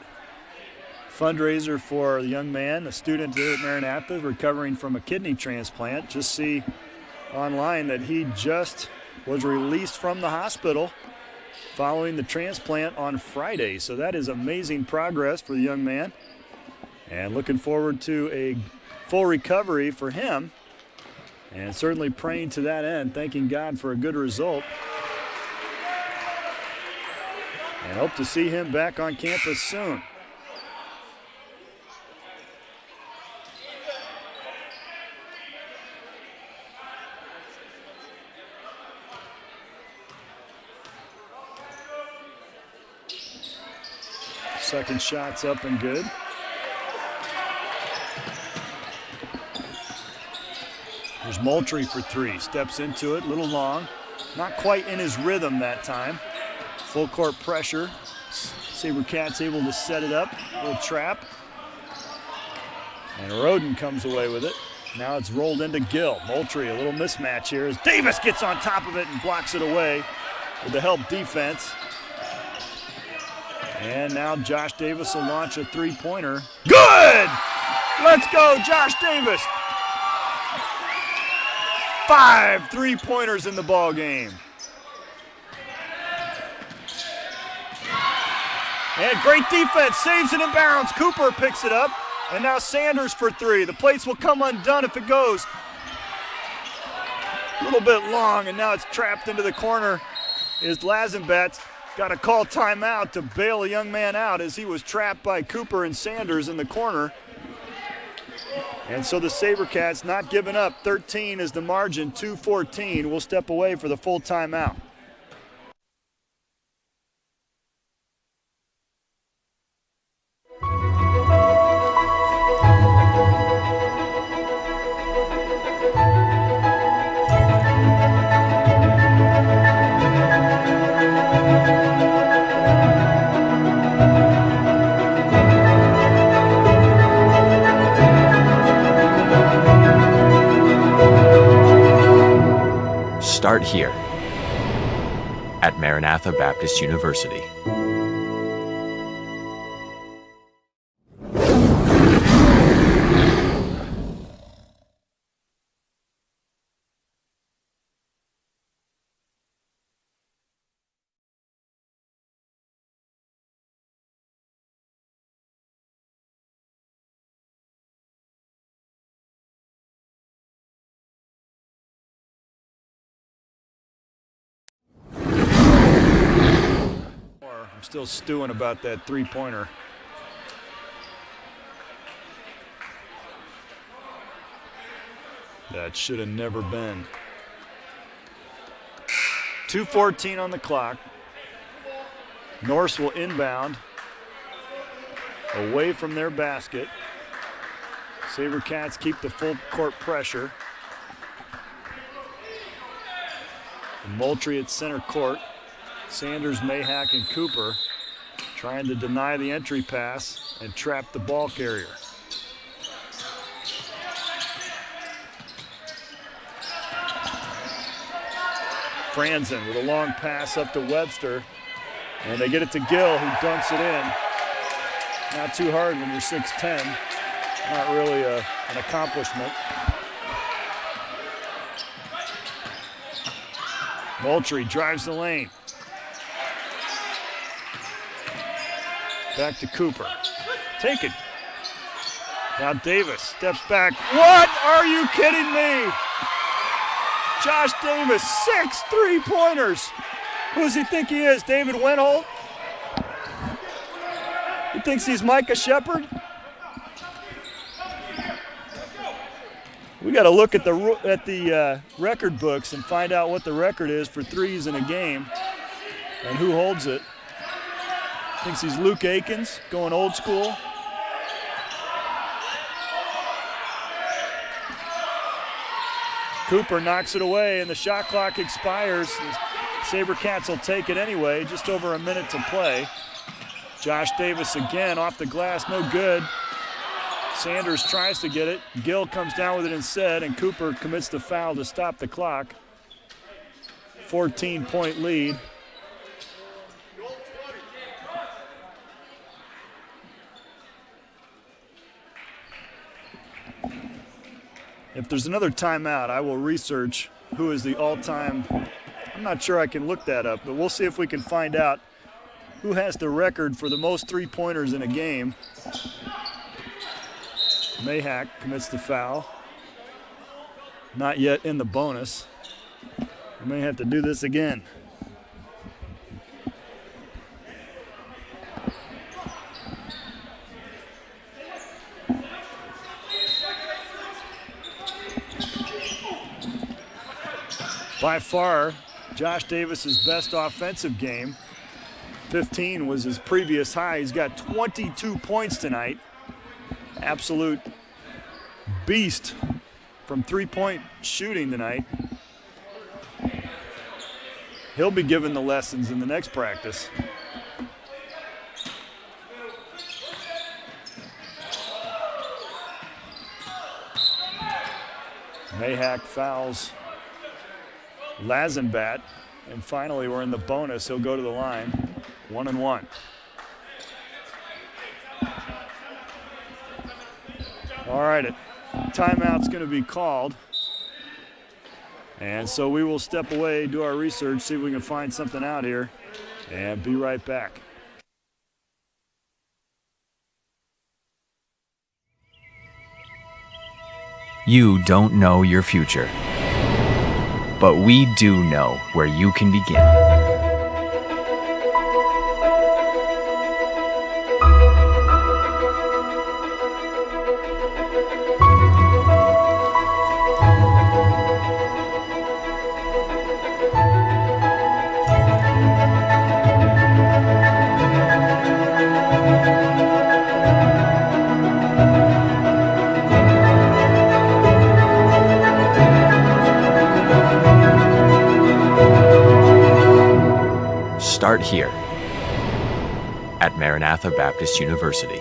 Fundraiser for the young man, a student here at Maranatha recovering from a kidney transplant. Just see online that he just was released from the hospital following the transplant on Friday. So that is amazing progress for the young man. And looking forward to a full recovery for him. And certainly praying to that end, thanking God for a good result. And hope to see him back on campus soon. Second shot's up and good. There's Moultrie for three. Steps into it, a little long. Not quite in his rhythm that time. Full court pressure. SaberCats able to set it up. A little trap. And Roden comes away with it. Now it's rolled into Gill. Moultrie, a little mismatch here as Davis gets on top of it and blocks it away with the help defense. And now Josh Davis will launch a three-pointer. Good! Let's go, Josh Davis. 5 3-pointers in the ball game. And great defense, saves it in bounds. Cooper picks it up, and now Sanders for 3. The plates will come undone if it goes. A little bit long, and now it's trapped into the corner. Is Lazenbat's got to call timeout to bail a young man out as he was trapped by Cooper and Sanders in the corner. And so the SaberCats not giving up. 13 is the margin, 2:14. We'll step away for the full timeout.
Start here at Maranatha Baptist University.
I'm still stewing about that three-pointer. That should have never been. 2:14 on the clock. Norse will inbound away from their basket. SaberCats keep the full court pressure. And Moultrie at center court. Sanders, Mayhack, and Cooper trying to deny the entry pass and trap the ball carrier. Franzen with a long pass up to Webster, and they get it to Gill, who dunks it in. Not too hard when you're 6'10". Not really an accomplishment. Moultrie drives the lane. Back to Cooper. Take it. Now Davis steps back. What? Are you kidding me? Josh Davis, 6 3-pointers. Who does he think he is? David Wentholt? He thinks he's Micah Shepard? We got to look at the record books and find out what the record is for threes in a game and who holds it. Thinks he's Luke Akins, going old school. Cooper knocks it away, and the shot clock expires. SaberCats will take it anyway, just over a minute to play. Josh Davis again off the glass, no good. Sanders tries to get it. Gill comes down with it instead, and Cooper commits the foul to stop the clock. 14-point lead. If there's another timeout, I will research who is the all-time. I'm not sure I can look that up, but we'll see if we can find out who has the record for the most three-pointers in a game. Mayhack commits the foul. Not yet in the bonus. We may have to do this again. By far, Josh Davis's best offensive game. 15 was his previous high. He's got 22 points tonight. Absolute beast from three-point shooting tonight. He'll be given the lessons in the next practice. Mayhack fouls Lazenbat, and finally we're in the bonus. He'll go to the line, 1-1. All right, timeout's going to be called. And so we will step away, do our research, see if we can find something out here, and be right back.
You don't know your future, but we do know where you can begin. Start here at Maranatha Baptist University.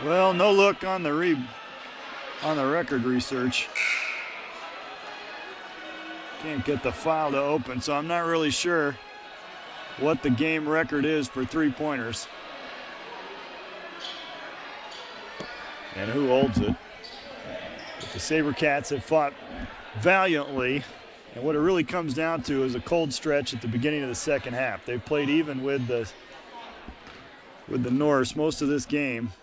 Well, no look on the record research. Can't get the file to open, so I'm not really sure what the game record is for three-pointers and who holds it. But the SaberCats have fought valiantly, and what it really comes down to is a cold stretch at the beginning of the second half. They've played even with the Norse most of this game.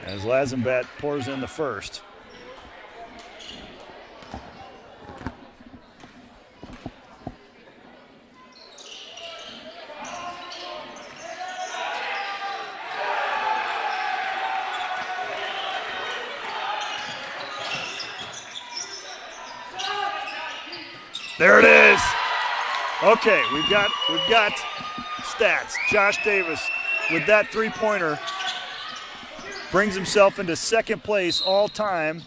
As Lazenbat pours in the first. There it is. Okay, we've got stats. Josh Davis with that three-pointer brings himself into second place all time.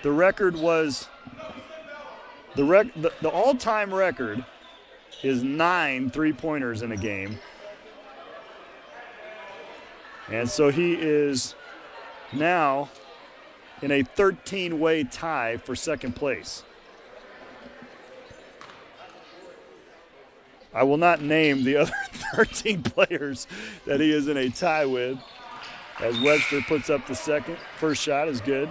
The record was the all-time record is 9 three-pointers in a game. And so he is now in a 13-way tie for second place. I will not name the other 13 players that he is in a tie with, as Webster puts up the second. First shot is good.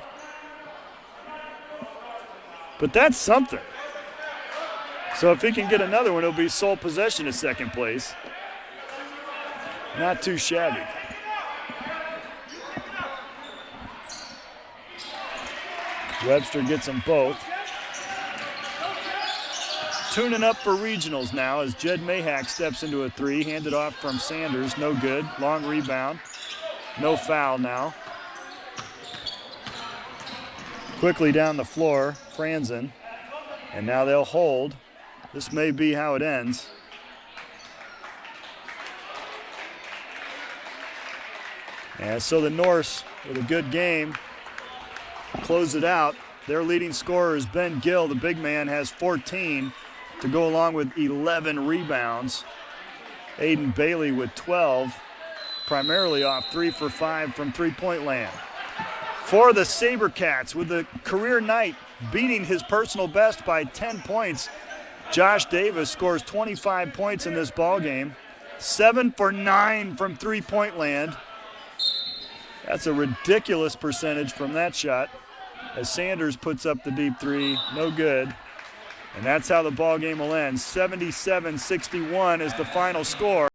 But that's something. So if he can get another one, it'll be sole possession of second place. Not too shabby. Webster gets them both. Tuning up for regionals now as Jed Mayhack steps into a three, handed off from Sanders, no good. Long rebound, no foul now. Quickly down the floor, Franzen, and now they'll hold. This may be how it ends. And so the Norse, with a good game, close it out. Their leading scorer is Ben Gill. The big man has 14 to go along with 11 rebounds. Aiden Bailey with 12, primarily off 3 for 5 from three-point land. For the SaberCats, with the career night beating his personal best by 10 points, Josh Davis scores 25 points in this ballgame. 7 for 9 from three-point land. That's a ridiculous percentage from that shot, as Sanders puts up the deep three, no good. And that's how the ball game will end. 77-61 is the final score.